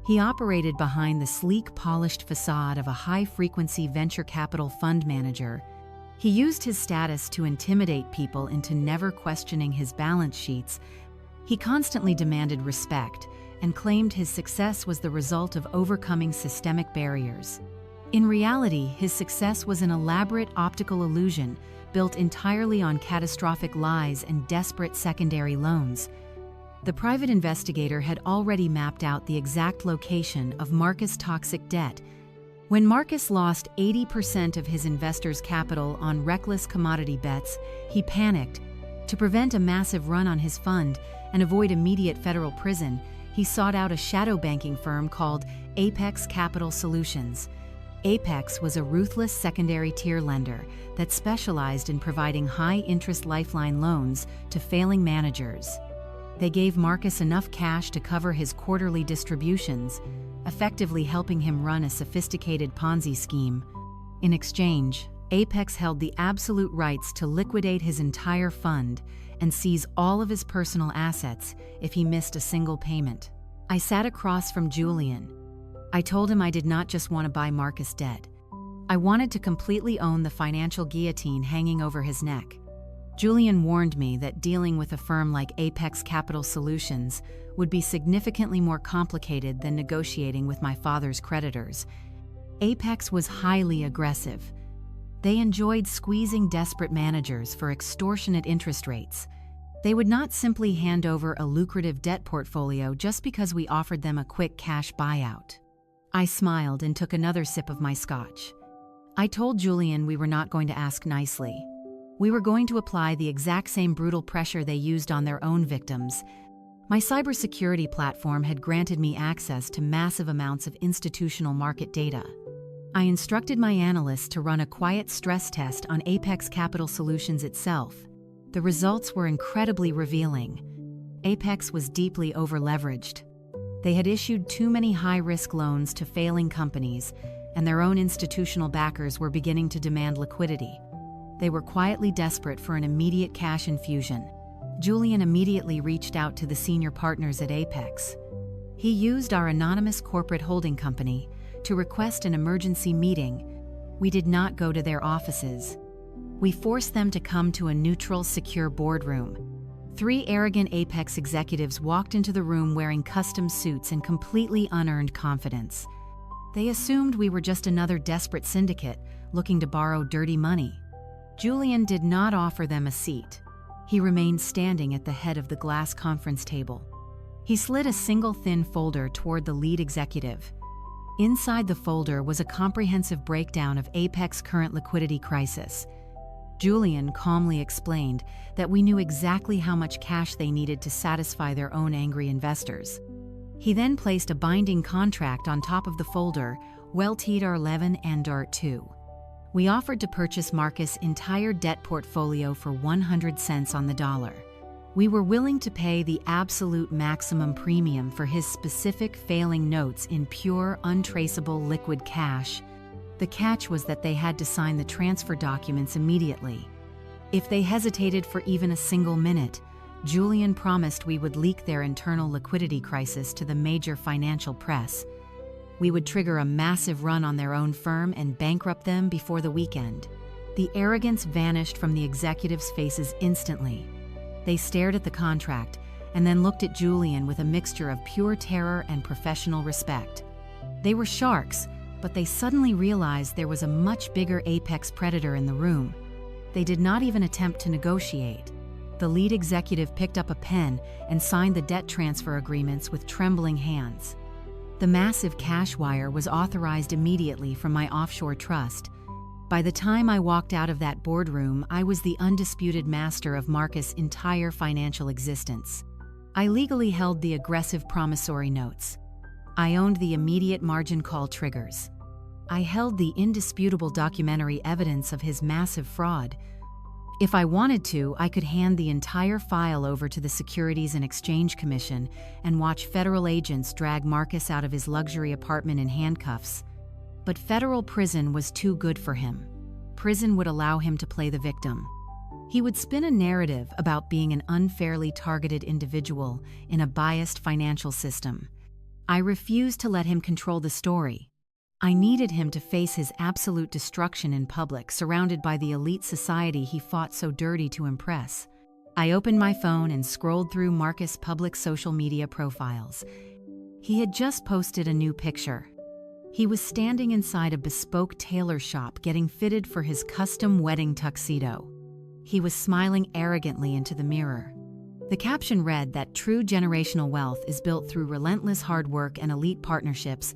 He operated behind the sleek, polished facade of a high-frequency venture capital fund manager. He used his status to intimidate people into never questioning his balance sheets. He constantly demanded respect and claimed his success was the result of overcoming systemic barriers. In reality, his success was an elaborate optical illusion built entirely on catastrophic lies and desperate secondary loans. The private investigator had already mapped out the exact location of Marcus' toxic debt. When Marcus lost 80% of his investors' capital on reckless commodity bets, he panicked. To prevent a massive run on his fund and avoid immediate federal prison, he sought out a shadow banking firm called Apex Capital Solutions. Apex was a ruthless secondary-tier lender that specialized in providing high-interest lifeline loans to failing managers. They gave Marcus enough cash to cover his quarterly distributions, effectively helping him run a sophisticated Ponzi scheme. In exchange, Apex held the absolute rights to liquidate his entire fund and seize all of his personal assets if he missed a single payment. I sat across from Julian. I told him I did not just want to buy Marcus dead. I wanted to completely own the financial guillotine hanging over his neck. Julian warned me that dealing with a firm like Apex Capital Solutions would be significantly more complicated than negotiating with my father's creditors. Apex was highly aggressive. They enjoyed squeezing desperate managers for extortionate interest rates. They would not simply hand over a lucrative debt portfolio just because we offered them a quick cash buyout. I smiled and took another sip of my scotch. I told Julian we were not going to ask nicely. We were going to apply the exact same brutal pressure they used on their own victims. My cybersecurity platform had granted me access to massive amounts of institutional market data. I instructed my analysts to run a quiet stress test on Apex Capital Solutions itself. The results were incredibly revealing. Apex was deeply overleveraged. They had issued too many high-risk loans to failing companies, and their own institutional backers were beginning to demand liquidity. They were quietly desperate for an immediate cash infusion. Julian immediately reached out to the senior partners at Apex. He used our anonymous corporate holding company to request an emergency meeting. We did not go to their offices. We forced them to come to a neutral, secure boardroom. 3 arrogant Apex executives walked into the room wearing custom suits and completely unearned confidence. They assumed we were just another desperate syndicate looking to borrow dirty money. Julian did not offer them a seat. He remained standing at the head of the glass conference table. He slid a single thin folder toward the lead executive. Inside the folder was a comprehensive breakdown of Apex's current liquidity crisis. Julian calmly explained that we knew exactly how much cash they needed to satisfy their own angry investors. He then placed a binding contract on top of the folder, Weltid R11 and R2. We offered to purchase Marcus' entire debt portfolio for 100 cents on the dollar. We were willing to pay the absolute maximum premium for his specific failing notes in pure, untraceable liquid cash. The catch was that they had to sign the transfer documents immediately. If they hesitated for even a single minute, Julian promised we would leak their internal liquidity crisis to the major financial press. We would trigger a massive run on their own firm and bankrupt them before the weekend. The arrogance vanished from the executives' faces instantly. They stared at the contract and then looked at Julian with a mixture of pure terror and professional respect. They were sharks, but they suddenly realized there was a much bigger apex predator in the room. They did not even attempt to negotiate. The lead executive picked up a pen and signed the debt transfer agreements with trembling hands. The massive cash wire was authorized immediately from my offshore trust. By the time I walked out of that boardroom, I was the undisputed master of Marcus' entire financial existence. I legally held the aggressive promissory notes. I owned the immediate margin call triggers. I held the indisputable documentary evidence of his massive fraud. If I wanted to, I could hand the entire file over to the Securities and Exchange Commission and watch federal agents drag Marcus out of his luxury apartment in handcuffs. But federal prison was too good for him. Prison would allow him to play the victim. He would spin a narrative about being an unfairly targeted individual in a biased financial system. I refused to let him control the story. I needed him to face his absolute destruction in public, surrounded by the elite society he fought so dirty to impress. I opened my phone and scrolled through Marcus' public social media profiles. He had just posted a new picture. He was standing inside a bespoke tailor shop getting fitted for his custom wedding tuxedo. He was smiling arrogantly into the mirror. The caption read that true generational wealth is built through relentless hard work and elite partnerships.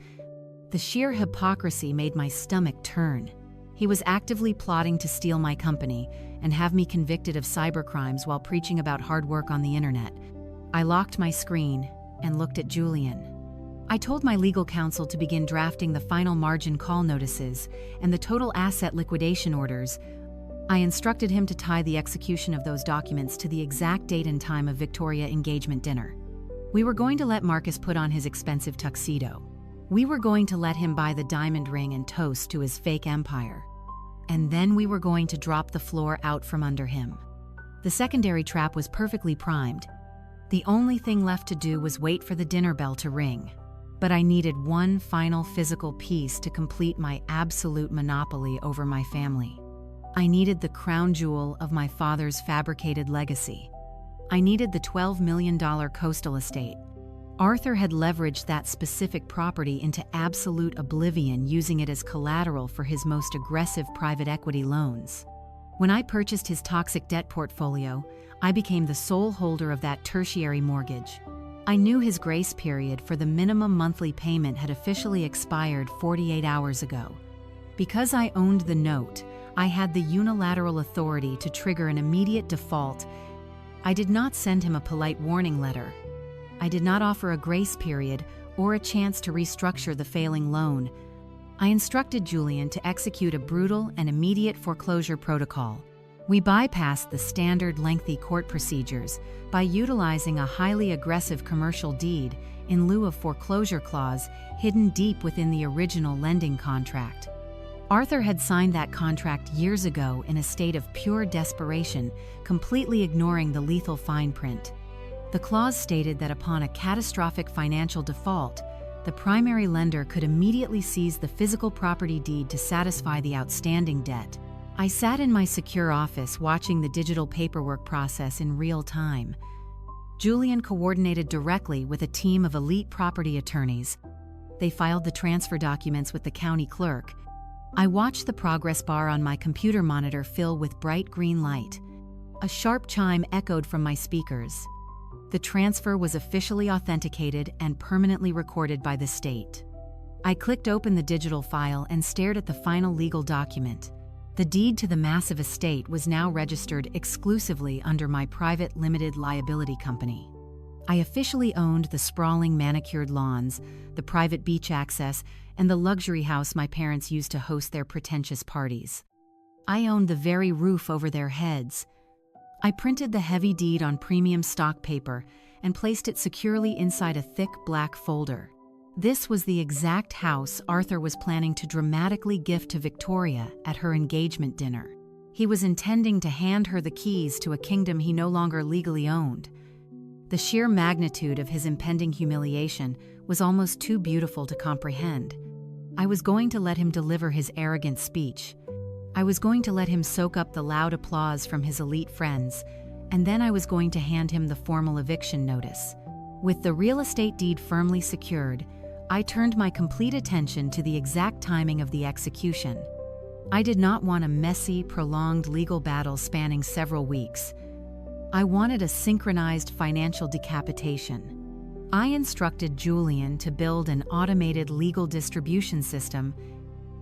The sheer hypocrisy made my stomach turn. He was actively plotting to steal my company and have me convicted of cybercrimes while preaching about hard work on the internet. I locked my screen and looked at Julian. I told my legal counsel to begin drafting the final margin call notices and the total asset liquidation orders. I instructed him to tie the execution of those documents to the exact date and time of Victoria engagement dinner. We were going to let Marcus put on his expensive tuxedo. We were going to let him buy the diamond ring and toast to his fake empire. And then we were going to drop the floor out from under him. The secondary trap was perfectly primed. The only thing left to do was wait for the dinner bell to ring. But I needed one final physical piece to complete my absolute monopoly over my family. I needed the crown jewel of my father's fabricated legacy. I needed the $12 million coastal estate. Arthur had leveraged that specific property into absolute oblivion, using it as collateral for his most aggressive private equity loans. When I purchased his toxic debt portfolio, I became the sole holder of that tertiary mortgage. I knew his grace period for the minimum monthly payment had officially expired 48 hours ago. Because I owned the note, I had the unilateral authority to trigger an immediate default. I did not send him a polite warning letter. I did not offer a grace period or a chance to restructure the failing loan. I instructed Julian to execute a brutal and immediate foreclosure protocol. We bypassed the standard lengthy court procedures by utilizing a highly aggressive commercial deed in lieu of foreclosure clause hidden deep within the original lending contract. Arthur had signed that contract years ago in a state of pure desperation, completely ignoring the lethal fine print. The clause stated that upon a catastrophic financial default, the primary lender could immediately seize the physical property deed to satisfy the outstanding debt. I sat in my secure office watching the digital paperwork process in real time. Julian coordinated directly with a team of elite property attorneys. They filed the transfer documents with the county clerk. I watched the progress bar on my computer monitor fill with bright green light. A sharp chime echoed from my speakers. The transfer was officially authenticated and permanently recorded by the state. I clicked open the digital file and stared at the final legal document. The deed to the massive estate was now registered exclusively under my private limited liability company. I officially owned the sprawling manicured lawns, the private beach access, and the luxury house my parents used to host their pretentious parties. I owned the very roof over their heads. I printed the heavy deed on premium stock paper and placed it securely inside a thick black folder. This was the exact house Arthur was planning to dramatically gift to Victoria at her engagement dinner. He was intending to hand her the keys to a kingdom he no longer legally owned. The sheer magnitude of his impending humiliation was almost too beautiful to comprehend. I was going to let him deliver his arrogant speech. I was going to let him soak up the loud applause from his elite friends, and then I was going to hand him the formal eviction notice. With the real estate deed firmly secured, I turned my complete attention to the exact timing of the execution. I did not want a messy, prolonged legal battle spanning several weeks. I wanted a synchronized financial decapitation. I instructed Julian to build an automated legal distribution system.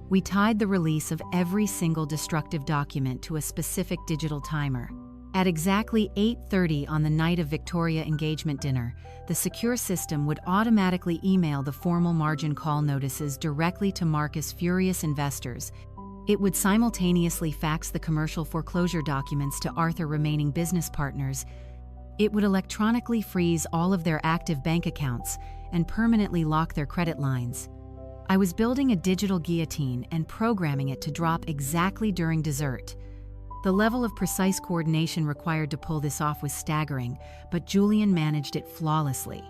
We tied the release of every single destructive document to a specific digital timer. At exactly 8:30 on the night of Victoria engagement dinner, the secure system would automatically email the formal margin call notices directly to Marcus' furious investors. It would simultaneously fax the commercial foreclosure documents to Arthur's remaining business partners. It would electronically freeze all of their active bank accounts and permanently lock their credit lines. I was building a digital guillotine and programming it to drop exactly during dessert. The level of precise coordination required to pull this off was staggering, but Julian managed it flawlessly.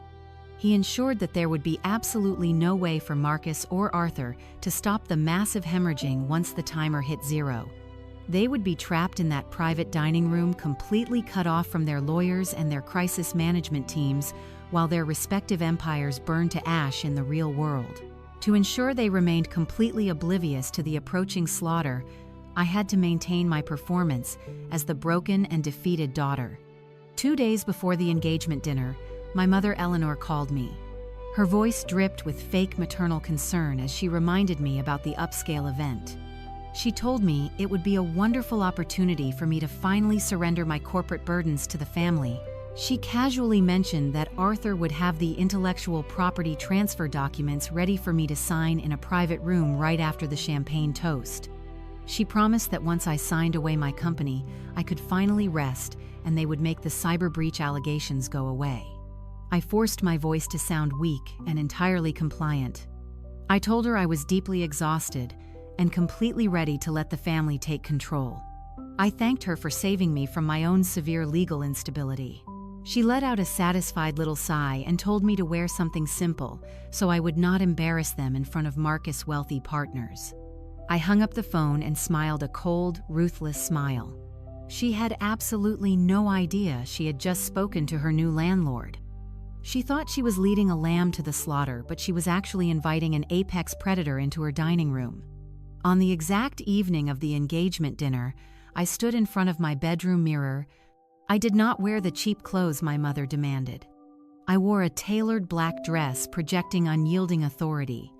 He ensured that there would be absolutely no way for Marcus or Arthur to stop the massive hemorrhaging once the timer hit 0. They would be trapped in that private dining room, completely cut off from their lawyers and their crisis management teams, while their respective empires burned to ash in the real world. To ensure they remained completely oblivious to the approaching slaughter, I had to maintain my performance as the broken and defeated daughter. 2 days before the engagement dinner, my mother Eleanor called me. Her voice dripped with fake maternal concern as she reminded me about the upscale event. She told me it would be a wonderful opportunity for me to finally surrender my corporate burdens to the family. She casually mentioned that Arthur would have the intellectual property transfer documents ready for me to sign in a private room right after the champagne toast. She promised that once I signed away my company, I could finally rest and they would make the cyber breach allegations go away. I forced my voice to sound weak and entirely compliant. I told her I was deeply exhausted and completely ready to let the family take control. I thanked her for saving me from my own severe legal instability. She let out a satisfied little sigh and told me to wear something simple so I would not embarrass them in front of Marcus' wealthy partners. I hung up the phone and smiled a cold, ruthless smile. She had absolutely no idea she had just spoken to her new landlord. She thought she was leading a lamb to the slaughter, but she was actually inviting an apex predator into her dining room. On the exact evening of the engagement dinner, I stood in front of my bedroom mirror. I did not wear the cheap clothes my mother demanded. I wore a tailored black dress projecting unyielding authority.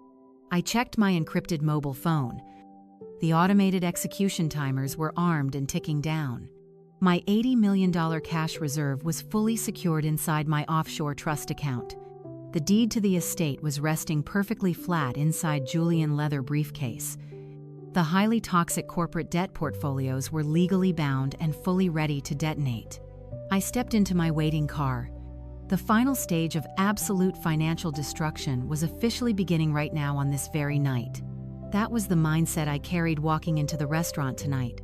I checked my encrypted mobile phone. The automated execution timers were armed and ticking down. My $80 million cash reserve was fully secured inside my offshore trust account. The deed to the estate was resting perfectly flat inside Julian leather briefcase. The highly toxic corporate debt portfolios were legally bound and fully ready to detonate. I stepped into my waiting car. The final stage of absolute financial destruction was officially beginning right now on this very night. That was the mindset I carried walking into the restaurant tonight.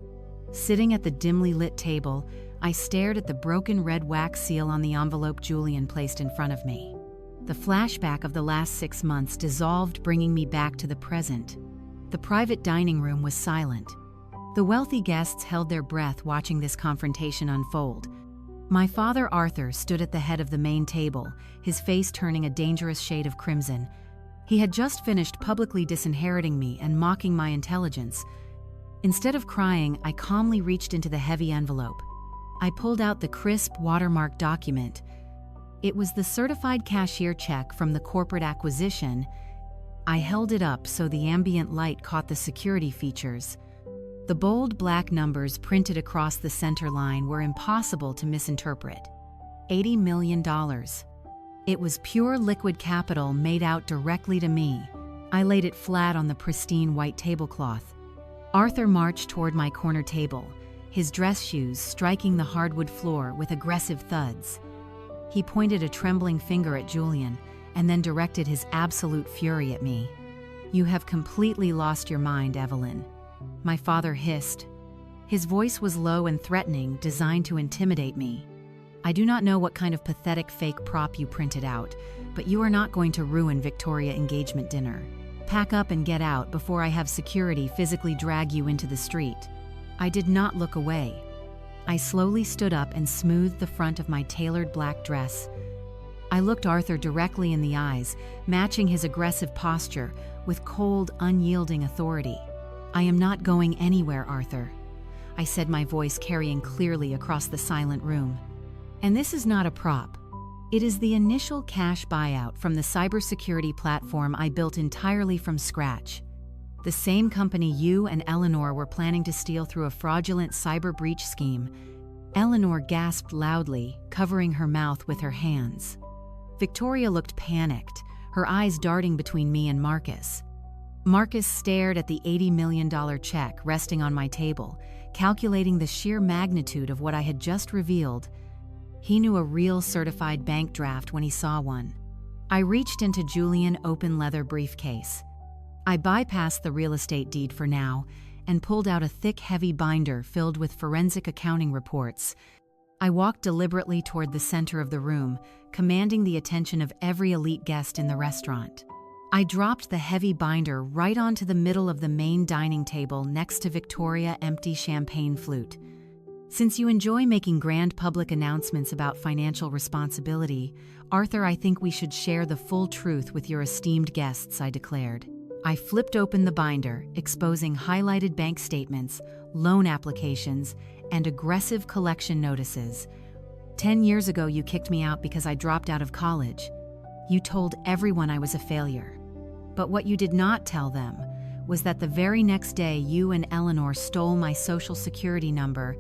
Sitting at the dimly lit table, I stared at the broken red wax seal on the envelope Julian placed in front of me. The flashback of the last 6 months dissolved, bringing me back to the present. The private dining room was silent. The wealthy guests held their breath watching this confrontation unfold. My father, Arthur, stood at the head of the main table, his face turning a dangerous shade of crimson. He had just finished publicly disinheriting me and mocking my intelligence. Instead of crying, I calmly reached into the heavy envelope. I pulled out the crisp, watermarked document. It was the certified cashier check from the corporate acquisition. I held it up so the ambient light caught the security features. The bold black numbers printed across the center line were impossible to misinterpret. $80 million. It was pure liquid capital made out directly to me. I laid it flat on the pristine white tablecloth. Arthur marched toward my corner table, his dress shoes striking the hardwood floor with aggressive thuds. He pointed a trembling finger at Julian and then directed his absolute fury at me. "You have completely lost your mind, Evelyn," my father hissed. His voice was low and threatening, designed to intimidate me. "I do not know what kind of pathetic fake prop you printed out, but you are not going to ruin Victoria engagement dinner. Pack up and get out before I have security physically drag you into the street." I did not look away. I slowly stood up and smoothed the front of my tailored black dress. I looked Arthur directly in the eyes, matching his aggressive posture with cold, unyielding authority. "I am not going anywhere, Arthur," I said, my voice carrying clearly across the silent room. "And this is not a prop. It is the initial cash buyout from the cybersecurity platform I built entirely from scratch. The same company you and Eleanor were planning to steal through a fraudulent cyber breach scheme." Eleanor gasped loudly, covering her mouth with her hands. Victoria looked panicked, her eyes darting between me and Marcus. Marcus stared at the $80 million check resting on my table, calculating the sheer magnitude of what I had just revealed. He knew a real certified bank draft when he saw one. I reached into Julian's open leather briefcase. I bypassed the real estate deed for now and pulled out a thick, heavy binder filled with forensic accounting reports. I walked deliberately toward the center of the room, commanding the attention of every elite guest in the restaurant. I dropped the heavy binder right onto the middle of the main dining table next to Victoria's empty champagne flute. "Since you enjoy making grand public announcements about financial responsibility, Arthur, I think we should share the full truth with your esteemed guests," I declared. I flipped open the binder, exposing highlighted bank statements, loan applications, and aggressive collection notices. 10 years ago, you kicked me out because I dropped out of college. You told everyone I was a failure. But what you did not tell them was that the very next day you and Eleanor stole my social security number.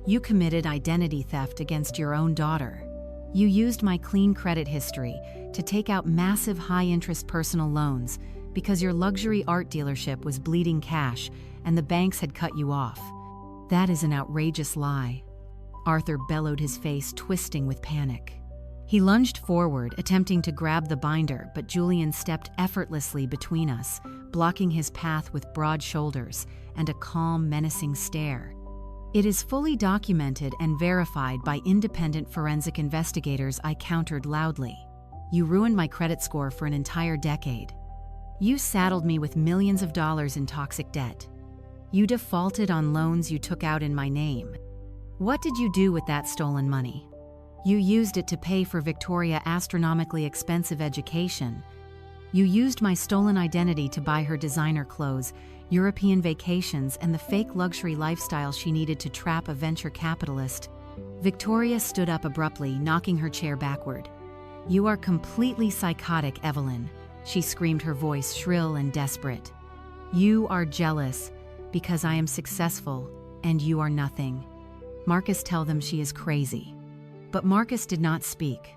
You committed identity theft against your own daughter. You used my clean credit history to take out massive high-interest personal loans because your luxury art dealership was bleeding cash and the banks had cut you off. That is an outrageous lie." Arthur bellowed, his face twisting with panic. He lunged forward, attempting to grab the binder, but Julian stepped effortlessly between us, blocking his path with broad shoulders and a calm, menacing stare. "It is fully documented and verified by independent forensic investigators," I countered loudly. "You ruined my credit score for an entire decade. You saddled me with millions of dollars in toxic debt. You defaulted on loans you took out in my name. What did you do with that stolen money? You used it to pay for Victoria's astronomically expensive education. You used my stolen identity to buy her designer clothes, European vacations, and the fake luxury lifestyle she needed to trap a venture capitalist." Victoria stood up abruptly, knocking her chair backward. "You are completely psychotic, Evelyn," she screamed, her voice shrill and desperate. "You are jealous because I am successful and you are nothing. Marcus, tell them she is crazy." But Marcus did not speak.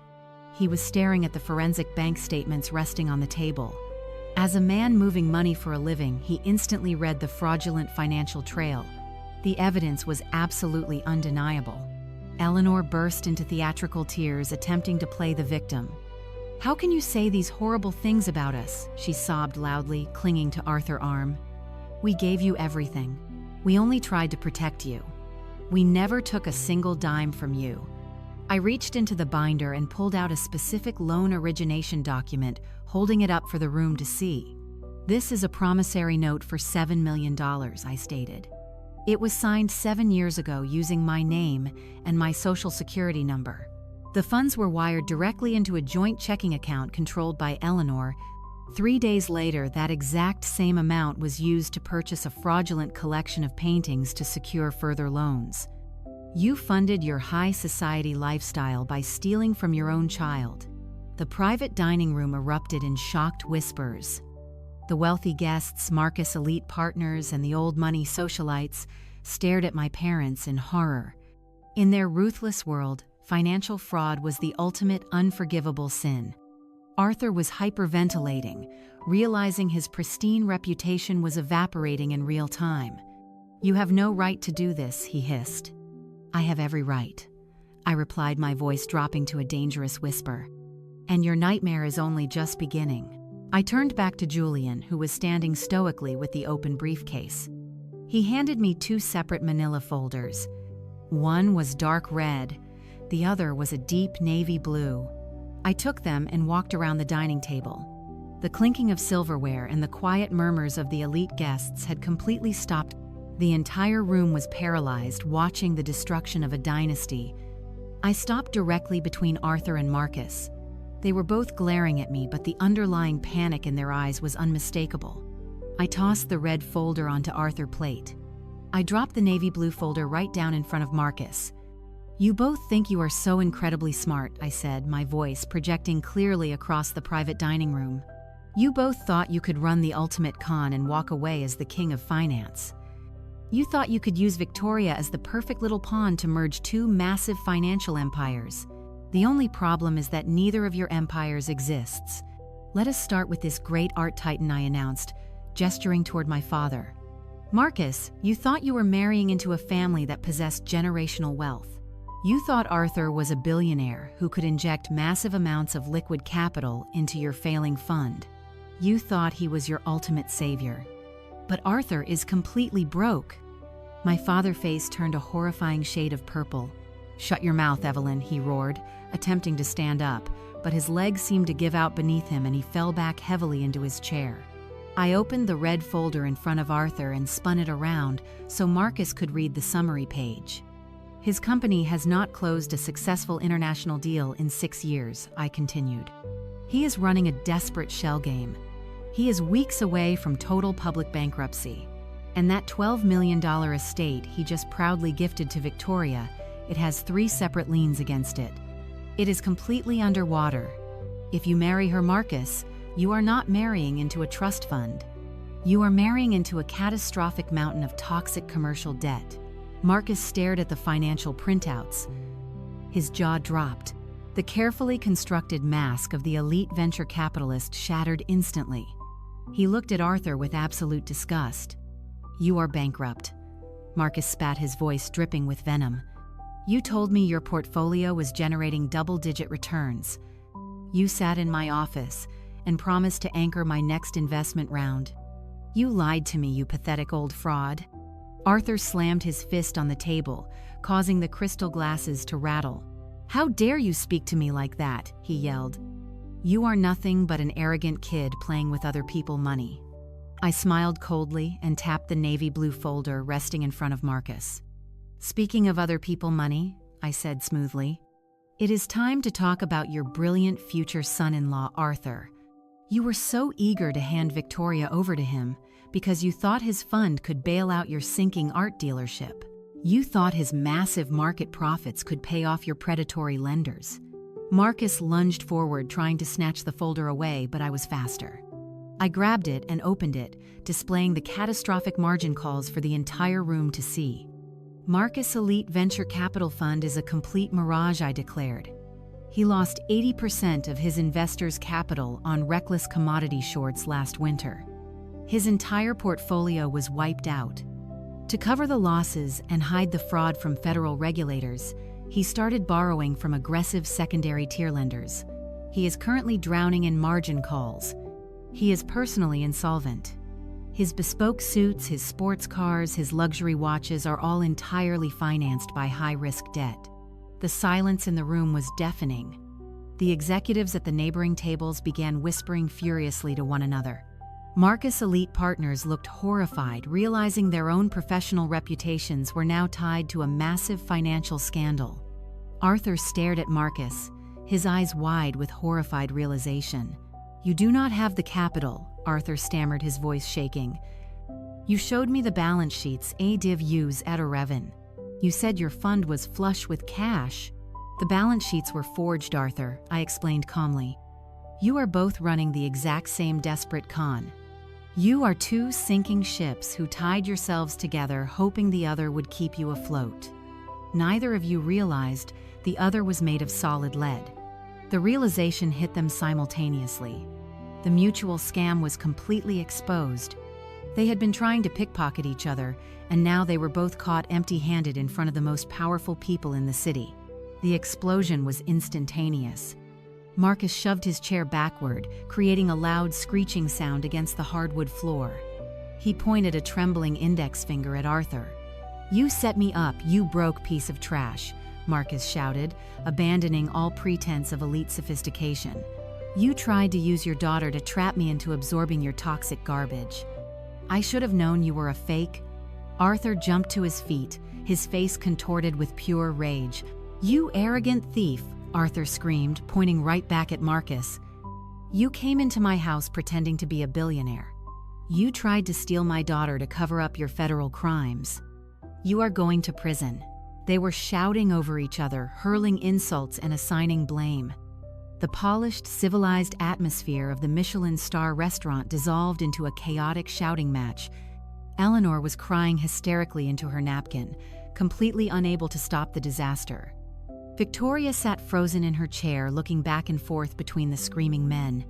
He was staring at the forensic bank statements resting on the table. As a man moving money for a living, he instantly read the fraudulent financial trail. The evidence was absolutely undeniable. Eleanor burst into theatrical tears, attempting to play the victim. "How can you say these horrible things about us?" she sobbed loudly, clinging to Arthur's arm. "We gave you everything. We only tried to protect you. We never took a single dime from you." I reached into the binder and pulled out a specific loan origination document, holding it up for the room to see. "This is a promissory note for $7 million, I stated. "It was signed 7 years ago using my name and my social security number. The funds were wired directly into a joint checking account controlled by Eleanor. 3 days later, that exact same amount was used to purchase a fraudulent collection of paintings to secure further loans. You funded your high society lifestyle by stealing from your own child." The private dining room erupted in shocked whispers. The wealthy guests, Marcus' elite partners, and the old money socialites stared at my parents in horror. In their ruthless world, financial fraud was the ultimate unforgivable sin. Arthur was hyperventilating, realizing his pristine reputation was evaporating in real time. "You have no right to do this," he hissed. "I have every right," I replied, my voice dropping to a dangerous whisper. "And your nightmare is only just beginning." I turned back to Julian, who was standing stoically with the open briefcase. He handed me 2 separate manila folders. One was dark red, the other was a deep navy blue. I took them and walked around the dining table. The clinking of silverware and the quiet murmurs of the elite guests had completely stopped. The entire room was paralyzed, watching the destruction of a dynasty. I stopped directly between Arthur and Marcus. They were both glaring at me, but the underlying panic in their eyes was unmistakable. I tossed the red folder onto Arthur's plate. I dropped the navy blue folder right down in front of Marcus. "You both think you are so incredibly smart," I said, my voice projecting clearly across the private dining room. "You both thought you could run the ultimate con and walk away as the king of finance. You thought you could use Victoria as the perfect little pawn to merge 2 massive financial empires. The only problem is that neither of your empires exists. Let us start with this great art titan," I announced, gesturing toward my father. "Marcus, you thought you were marrying into a family that possessed generational wealth. You thought Arthur was a billionaire who could inject massive amounts of liquid capital into your failing fund. You thought he was your ultimate savior. But Arthur is completely broke." My father's face turned a horrifying shade of purple. "Shut your mouth, Evelyn," he roared, attempting to stand up, but his legs seemed to give out beneath him and he fell back heavily into his chair. I opened the red folder in front of Arthur and spun it around so Marcus could read the summary page. "His company has not closed a successful international deal in 6 years," I continued. "He is running a desperate shell game. He is weeks away from total public bankruptcy. And that $12 million estate he just proudly gifted to Victoria, it has 3 separate liens against it. It is completely underwater. If you marry her, Marcus, you are not marrying into a trust fund. You are marrying into a catastrophic mountain of toxic commercial debt." Marcus stared at the financial printouts. His jaw dropped. The carefully constructed mask of the elite venture capitalist shattered instantly. He looked at Arthur with absolute disgust. "You are bankrupt." Marcus spat, his voice dripping with venom. "You told me your portfolio was generating double-digit returns. You sat in my office and promised to anchor my next investment round. You lied to me, you pathetic old fraud." Arthur slammed his fist on the table, causing the crystal glasses to rattle. "How dare you speak to me like that?" he yelled. "You are nothing but an arrogant kid playing with other people's money." I smiled coldly and tapped the navy blue folder resting in front of Marcus. "Speaking of other people's money," I said smoothly, "it is time to talk about your brilliant future son-in-law, Arthur. You were so eager to hand Victoria over to him because you thought his fund could bail out your sinking art dealership. You thought his massive market profits could pay off your predatory lenders." Marcus lunged forward, trying to snatch the folder away, but I was faster. I grabbed it and opened it, displaying the catastrophic margin calls for the entire room to see. "Marcus' elite venture capital fund is a complete mirage," I declared. "He lost 80% of his investors' capital on reckless commodity shorts last winter. His entire portfolio was wiped out. To cover the losses and hide the fraud from federal regulators, he started borrowing from aggressive secondary tier lenders. He is currently drowning in margin calls. He is personally insolvent. His bespoke suits, his sports cars, his luxury watches are all entirely financed by high-risk debt. The silence in the room was deafening. The executives at the neighboring tables began whispering furiously to one another. Marcus' elite partners looked horrified, realizing their own professional reputations were now tied to a massive financial scandal. Arthur stared at Marcus, his eyes wide with horrified realization. "You do not have the capital," Arthur stammered, his voice shaking. "You showed me the balance sheets, div use at Reven. You said your fund was flush with cash." "The balance sheets were forged, Arthur," I explained calmly. "You are both running the exact same desperate con. You are two sinking ships who tied yourselves together hoping the other would keep you afloat. Neither of you realized the other was made of solid lead." The realization hit them simultaneously. The mutual scam was completely exposed. They had been trying to pickpocket each other, and now they were both caught empty-handed in front of the most powerful people in the city. The explosion was instantaneous. Marcus shoved his chair backward, creating a loud screeching sound against the hardwood floor. He pointed a trembling index finger at Arthur. "You set me up, you broke piece of trash," Marcus shouted, abandoning all pretense of elite sophistication. "You tried to use your daughter to trap me into absorbing your toxic garbage. I should have known you were a fake." Arthur jumped to his feet, his face contorted with pure rage. "You arrogant thief," Arthur screamed, pointing right back at Marcus. "You came into my house pretending to be a billionaire. You tried to steal my daughter to cover up your federal crimes. You are going to prison." They were shouting over each other, hurling insults and assigning blame. The polished, civilized atmosphere of the Michelin star restaurant dissolved into a chaotic shouting match. Eleanor was crying hysterically into her napkin, completely unable to stop the disaster. Victoria sat frozen in her chair, looking back and forth between the screaming men.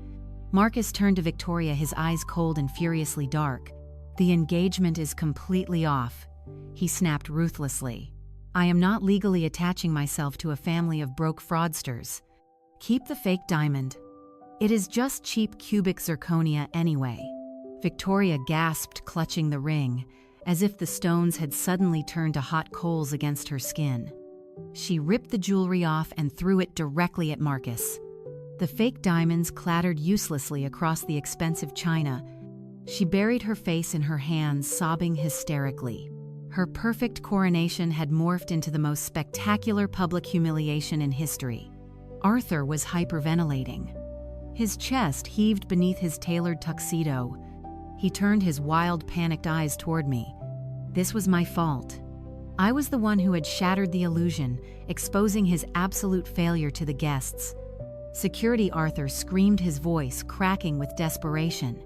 Marcus turned to Victoria, his eyes cold and furiously dark. "The engagement is completely off," he snapped ruthlessly. "I am not legally attaching myself to a family of broke fraudsters. Keep the fake diamond. It is just cheap cubic zirconia anyway." Victoria gasped, clutching the ring, as if the stones had suddenly turned to hot coals against her skin. She ripped the jewelry off and threw it directly at Marcus. The fake diamonds clattered uselessly across the expensive china. She buried her face in her hands, sobbing hysterically. Her perfect coronation had morphed into the most spectacular public humiliation in history. Arthur was hyperventilating. His chest heaved beneath his tailored tuxedo. He turned his wild, panicked eyes toward me. This was my fault. I was the one who had shattered the illusion, exposing his absolute failure to the guests. Security, Arthur screamed, his voice cracking with desperation.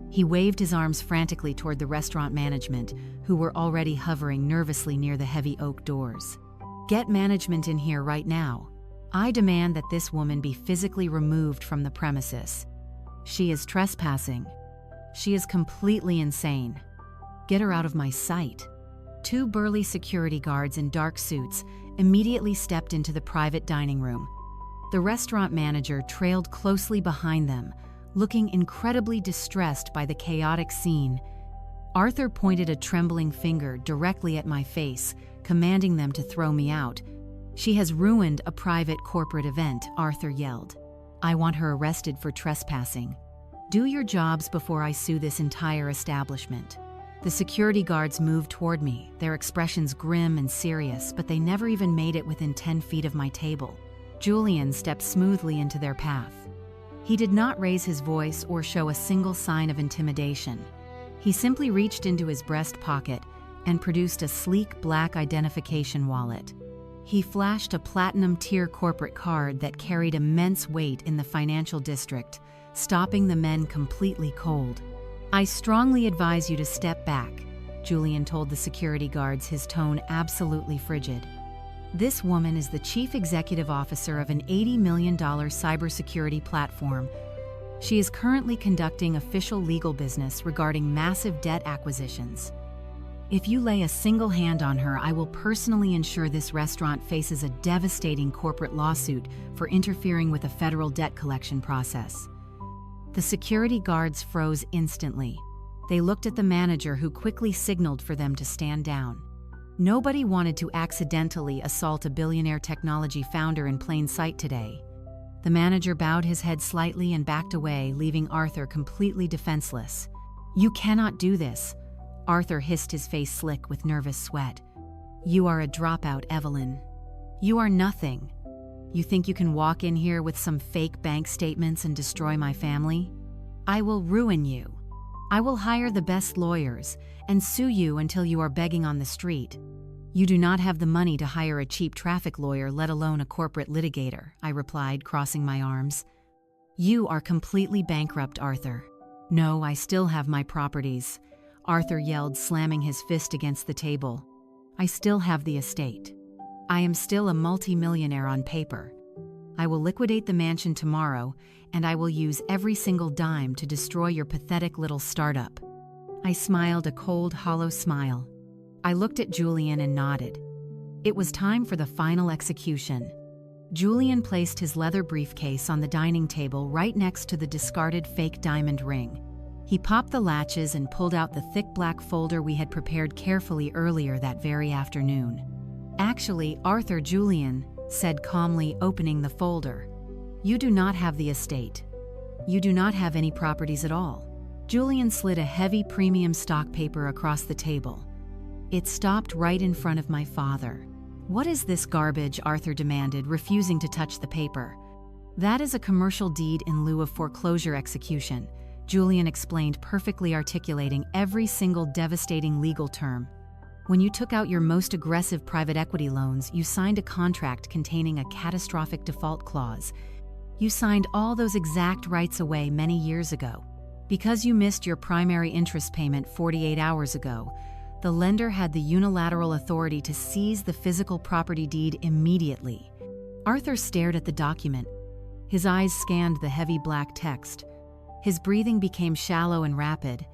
He waved his arms frantically toward the restaurant management, who were already hovering nervously near the heavy oak doors. "Get management in here right now. I demand that this woman be physically removed from the premises. She is trespassing. She is completely insane. Get her out of my sight." Two burly security guards in dark suits immediately stepped into the private dining room. The restaurant manager trailed closely behind them, looking incredibly distressed by the chaotic scene. Arthur pointed a trembling finger directly at my face, commanding them to throw me out. "She has ruined a private corporate event," Arthur yelled. "I want her arrested for trespassing. Do your jobs before I sue this entire establishment." The security guards moved toward me, their expressions grim and serious, but they never even made it within 10 feet of my table. Julian stepped smoothly into their path. He did not raise his voice or show a single sign of intimidation. He simply reached into his breast pocket and produced a sleek black identification wallet. He flashed a platinum-tier corporate card that carried immense weight in the financial district, stopping the men completely cold. "I strongly advise you to step back," Julian told the security guards, his tone absolutely frigid. "This woman is the chief executive officer of an $80 million cybersecurity platform. She is currently conducting official legal business regarding massive debt acquisitions. If you lay a single hand on her, I will personally ensure this restaurant faces a devastating corporate lawsuit for interfering with a federal debt collection process." The security guards froze instantly. They looked at the manager, who quickly signaled for them to stand down. Nobody wanted to accidentally assault a billionaire technology founder in plain sight today. The manager bowed his head slightly and backed away, leaving Arthur completely defenseless. "You cannot do this." Arthur hissed, his face slick with nervous sweat. "You are a dropout, Evelyn. You are nothing. You think you can walk in here with some fake bank statements and destroy my family? I will ruin you. I will hire the best lawyers and sue you until you are begging on the street. You do not have the money to hire a cheap traffic lawyer, let alone a corporate litigator," I replied, crossing my arms. "You are completely bankrupt, Arthur." "No, I still have my properties," Arthur yelled, slamming his fist against the table. "I still have the estate. I am still a multi-millionaire on paper. I will liquidate the mansion tomorrow, and I will use every single dime to destroy your pathetic little startup." I smiled a cold, hollow smile. I looked at Julian and nodded. It was time for the final execution. Julian placed his leather briefcase on the dining table right next to the discarded fake diamond ring. He popped the latches and pulled out the thick black folder we had prepared carefully earlier that very afternoon. "Actually, Arthur," Julian said calmly, opening the folder, "you do not have the estate. You do not have any properties at all." Julian slid a heavy premium stock paper across the table. It stopped right in front of my father. "What is this garbage?" Arthur demanded, refusing to touch the paper. "That is a commercial deed in lieu of foreclosure execution," Julian explained, perfectly articulating every single devastating legal term. "When you took out your most aggressive private equity loans, you signed a contract containing a catastrophic default clause. You signed all those exact rights away many years ago. Because you missed your primary interest payment 48 hours ago, the lender had the unilateral authority to seize the physical property deed immediately." Arthur stared at the document. His eyes scanned the heavy black text. His breathing became shallow and rapid.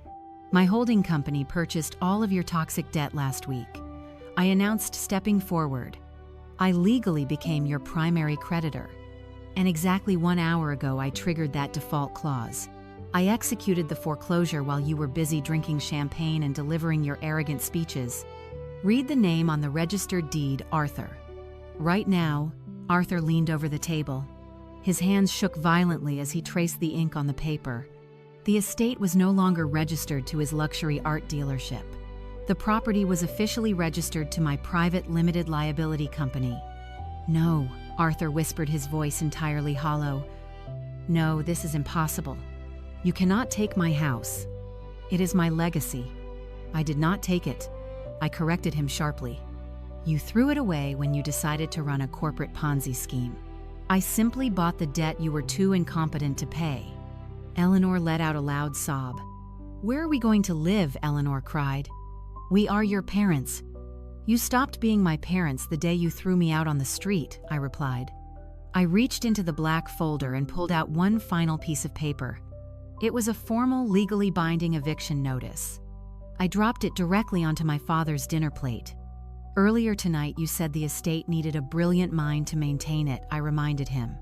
"My holding company purchased all of your toxic debt last week. I announced stepping forward. I legally became your primary creditor. And exactly 1 hour ago, I triggered that default clause. I executed the foreclosure while you were busy drinking champagne and delivering your arrogant speeches. Read the name on the registered deed, Arthur." Right now, Arthur leaned over the table. His hands shook violently as he traced the ink on the paper. The estate was no longer registered to his luxury art dealership. The property was officially registered to my private limited liability company. "No," Arthur whispered, his voice entirely hollow. "No, this is impossible. You cannot take my house. It is my legacy." "I did not take it," I corrected him sharply. "You threw it away when you decided to run a corporate Ponzi scheme. I simply bought the debt you were too incompetent to pay." Eleanor let out a loud sob. "Where are we going to live?" Eleanor cried. "We are your parents." "You stopped being my parents the day you threw me out on the street," I replied. I reached into the black folder and pulled out one final piece of paper. It was a formal, legally binding eviction notice. I dropped it directly onto my father's dinner plate. "Earlier tonight, you said the estate needed a brilliant mind to maintain it," I reminded him.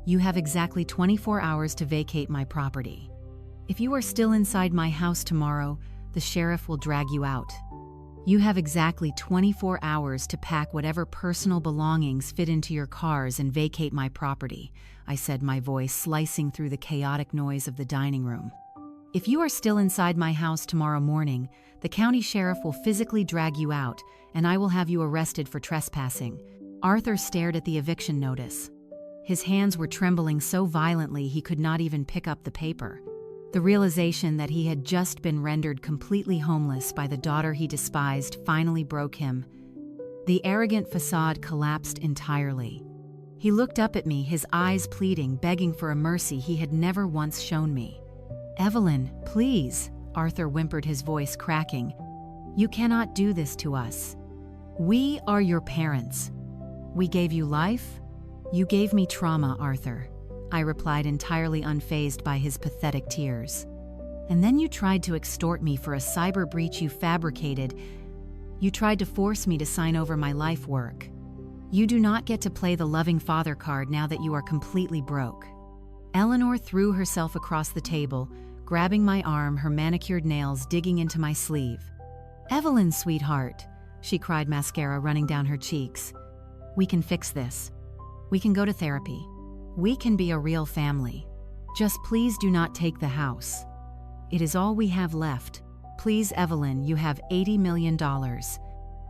"You have exactly 24 hours to vacate my property. If you are still inside my house tomorrow, the sheriff will drag you out. You have exactly 24 hours to pack whatever personal belongings fit into your cars and vacate my property," I said, my voice slicing through the chaotic noise of the dining room. "If you are still inside my house tomorrow morning, the county sheriff will physically drag you out, and I will have you arrested for trespassing." Arthur stared at the eviction notice. His hands were trembling so violently he could not even pick up the paper. The realization that he had just been rendered completely homeless by the daughter he despised finally broke him. The arrogant facade collapsed entirely. He looked up at me, his eyes pleading, begging for a mercy he had never once shown me. "Evelyn, please," Arthur whimpered, his voice cracking. "You cannot do this to us. We are your parents. We gave you life. You gave me trauma, Arthur," I replied, entirely unfazed by his pathetic tears. "And then you tried to extort me for a cyber breach you fabricated. You tried to force me to sign over my life work. You do not get to play the loving father card now that you are completely broke." Eleanor threw herself across the table, grabbing my arm, her manicured nails digging into my sleeve. "Evelyn, sweetheart," she cried, mascara running down her cheeks. "We can fix this. We can go to therapy. We can be a real family. Just please do not take the house. It is all we have left. Please, Evelyn, you have $80 million.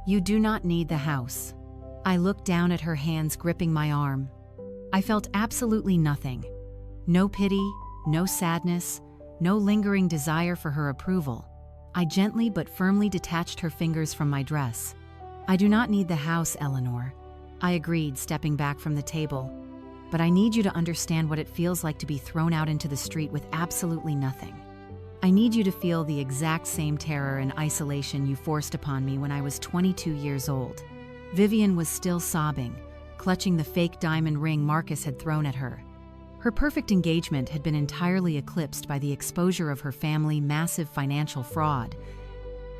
You do not need the house." I looked down at her hands gripping my arm. I felt absolutely nothing. No pity, no sadness, no lingering desire for her approval. I gently but firmly detached her fingers from my dress. "I do not need the house, Eleanor," I agreed, stepping back from the table. "But I need you to understand what it feels like to be thrown out into the street with absolutely nothing. I need you to feel the exact same terror and isolation you forced upon me when I was 22 years old." Vivian was still sobbing, clutching the fake diamond ring Marcus had thrown at her. Her perfect engagement had been entirely eclipsed by the exposure of her family's massive financial fraud.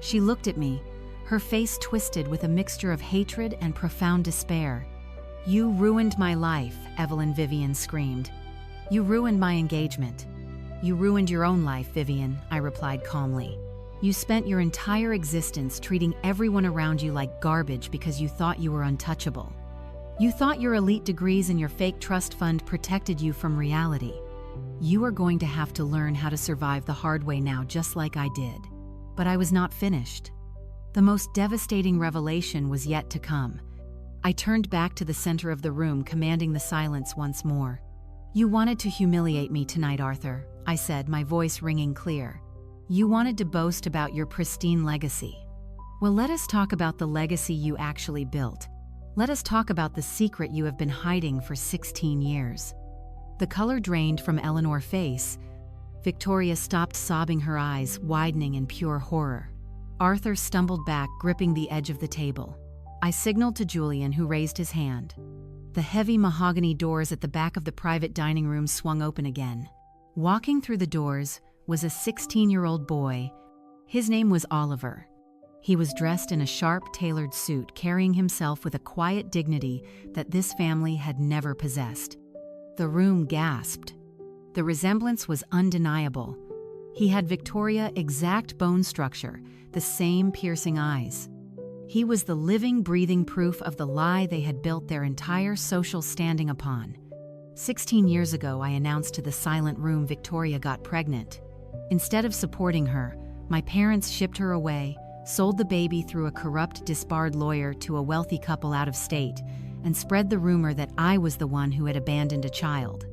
She looked at me, her face twisted with a mixture of hatred and profound despair. "You ruined my life," Evelyn, Vivian screamed. "You ruined my engagement." "You ruined your own life, Vivian," I replied calmly. "You spent your entire existence treating everyone around you like garbage because you thought you were untouchable. You thought your elite degrees and your fake trust fund protected you from reality. You are going to have to learn how to survive the hard way now, just like I did." But I was not finished. The most devastating revelation was yet to come. I turned back to the center of the room, commanding the silence once more. "You wanted to humiliate me tonight, Arthur," I said, my voice ringing clear. "You wanted to boast about your pristine legacy. Well, let us talk about the legacy you actually built. Let us talk about the secret you have been hiding for 16 years. The color drained from Eleanor's face. Victoria stopped sobbing, her eyes widening in pure horror. Arthur stumbled back, gripping the edge of the table. I signaled to Julian, who raised his hand. The heavy mahogany doors at the back of the private dining room swung open again. Walking through the doors was a 16-year-old boy. His name was Oliver. He was dressed in a sharp, tailored suit, carrying himself with a quiet dignity that this family had never possessed. The room gasped. The resemblance was undeniable. He had Victoria's exact bone structure, the same piercing eyes. He was the living, breathing proof of the lie they had built their entire social standing upon. 16 years ago, I announced to the silent room Victoria got pregnant. Instead of supporting her, my parents shipped her away, sold the baby through a corrupt, disbarred lawyer to a wealthy couple out of state, and spread the rumor that I was the one who had abandoned a child.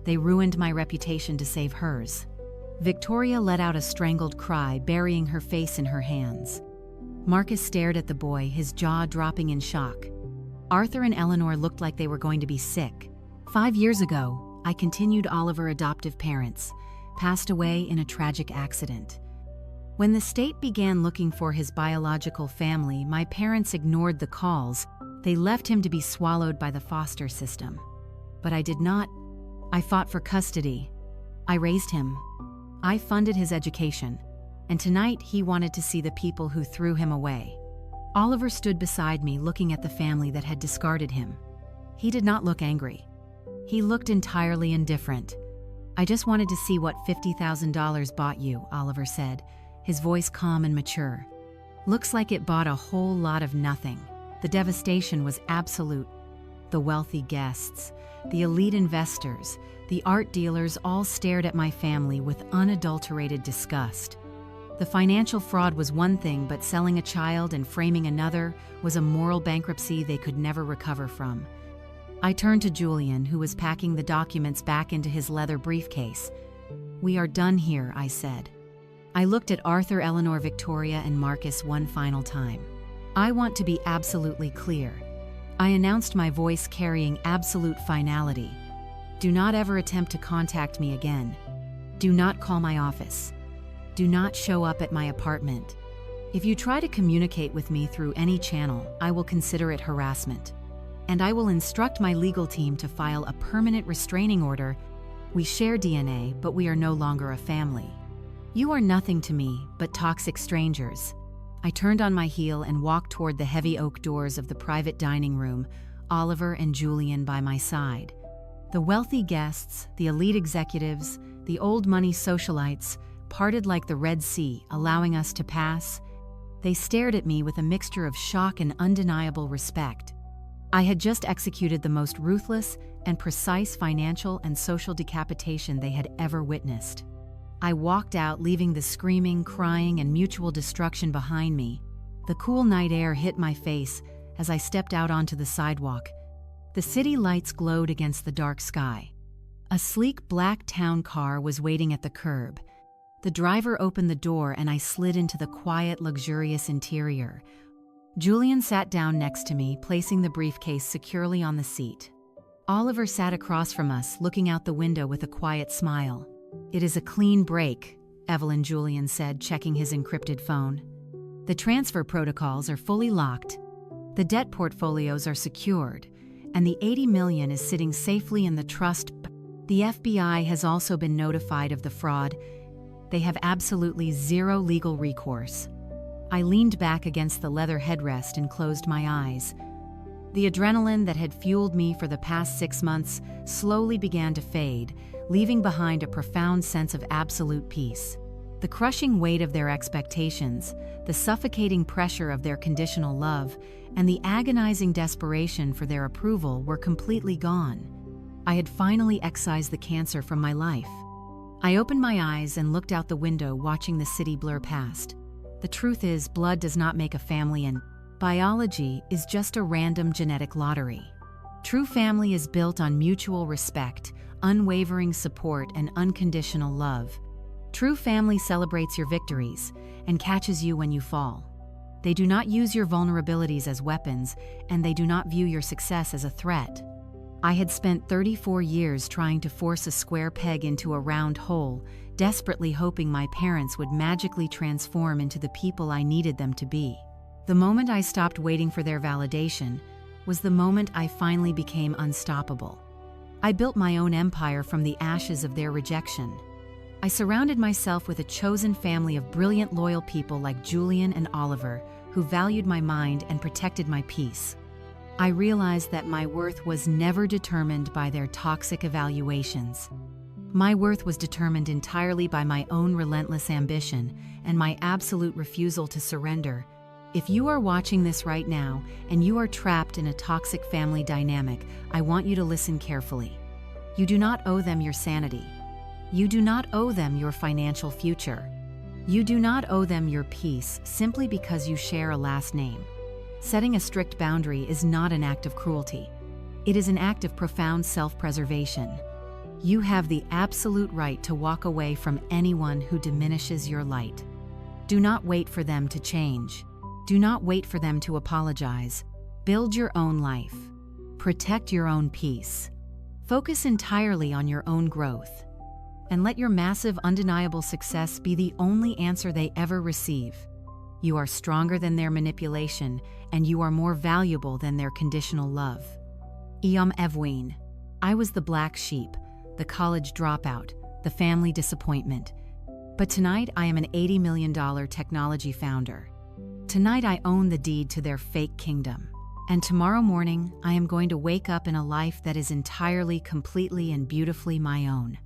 They ruined my reputation to save hers. Victoria let out a strangled cry, burying her face in her hands. Marcus stared at the boy, his jaw dropping in shock. Arthur and Eleanor looked like they were going to be sick. 5 years ago, I continued, Oliver's adoptive parents passed away in a tragic accident. When the state began looking for his biological family, my parents ignored the calls. They left him to be swallowed by the foster system. But I did not. I fought for custody. I raised him. I funded his education. And tonight he wanted to see the people who threw him away. Oliver stood beside me, looking at the family that had discarded him. He did not look angry. He looked entirely indifferent. "I just wanted to see what $50,000 bought you," Oliver said, his voice calm and mature. "Looks like it bought a whole lot of nothing." The devastation was absolute. The wealthy guests, the elite investors, the art dealers all stared at my family with unadulterated disgust. The financial fraud was one thing, but selling a child and framing another was a moral bankruptcy they could never recover from. I turned to Julian, who was packing the documents back into his leather briefcase. "We are done here," I said. I looked at Arthur, Eleanor, Victoria, and Marcus one final time. "I want to be absolutely clear." I announced, my voice carrying absolute finality. "Do not ever attempt to contact me again. Do not call my office. Do not show up at my apartment. If you try to communicate with me through any channel, I will consider it harassment. And I will instruct my legal team to file a permanent restraining order. We share DNA, but we are no longer a family. You are nothing to me but toxic strangers." I turned on my heel and walked toward the heavy oak doors of the private dining room, Oliver and Julian by my side. The wealthy guests, the elite executives, the old money socialites parted like the Red Sea, allowing us to pass. They stared at me with a mixture of shock and undeniable respect. I had just executed the most ruthless and precise financial and social decapitation they had ever witnessed. I walked out, leaving the screaming, crying, and mutual destruction behind me. The cool night air hit my face as I stepped out onto the sidewalk. The city lights glowed against the dark sky. A sleek black town car was waiting at the curb. The driver opened the door and I slid into the quiet, luxurious interior. Julian sat down next to me, placing the briefcase securely on the seat. Oliver sat across from us, looking out the window with a quiet smile. "It is a clean break," Evelyn Julian said, checking his encrypted phone. "The transfer protocols are fully locked. The debt portfolios are secured, and the $80 million is sitting safely in the trust. The FBI has also been notified of the fraud. They have absolutely zero legal recourse." I leaned back against the leather headrest and closed my eyes. The adrenaline that had fueled me for the past 6 months slowly began to fade, leaving behind a profound sense of absolute peace. The crushing weight of their expectations, the suffocating pressure of their conditional love, and the agonizing desperation for their approval were completely gone. I had finally excised the cancer from my life. I opened my eyes and looked out the window, watching the city blur past. The truth is, blood does not make a family, and biology is just a random genetic lottery. True family is built on mutual respect, unwavering support, and unconditional love. True family celebrates your victories and catches you when you fall. They do not use your vulnerabilities as weapons, and they do not view your success as a threat. I had spent 34 years trying to force a square peg into a round hole, desperately hoping my parents would magically transform into the people I needed them to be. The moment I stopped waiting for their validation was the moment I finally became unstoppable. I built my own empire from the ashes of their rejection. I surrounded myself with a chosen family of brilliant, loyal people like Julian and Oliver, who valued my mind and protected my peace. I realized that my worth was never determined by their toxic evaluations. My worth was determined entirely by my own relentless ambition and my absolute refusal to surrender. If you are watching this right now and you are trapped in a toxic family dynamic, I want you to listen carefully. You do not owe them your sanity. You do not owe them your financial future. You do not owe them your peace simply because you share a last name. Setting a strict boundary is not an act of cruelty. It is an act of profound self-preservation. You have the absolute right to walk away from anyone who diminishes your light. Do not wait for them to change. Do not wait for them to apologize. Build your own life. Protect your own peace. Focus entirely on your own growth. And let your massive, undeniable success be the only answer they ever receive. You are stronger than their manipulation, and you are more valuable than their conditional love. Iom Evween. I was the black sheep, the college dropout, the family disappointment. But tonight I am an $80 million technology founder. Tonight I own the deed to their fake kingdom. And tomorrow morning I am going to wake up in a life that is entirely, completely, and beautifully my own.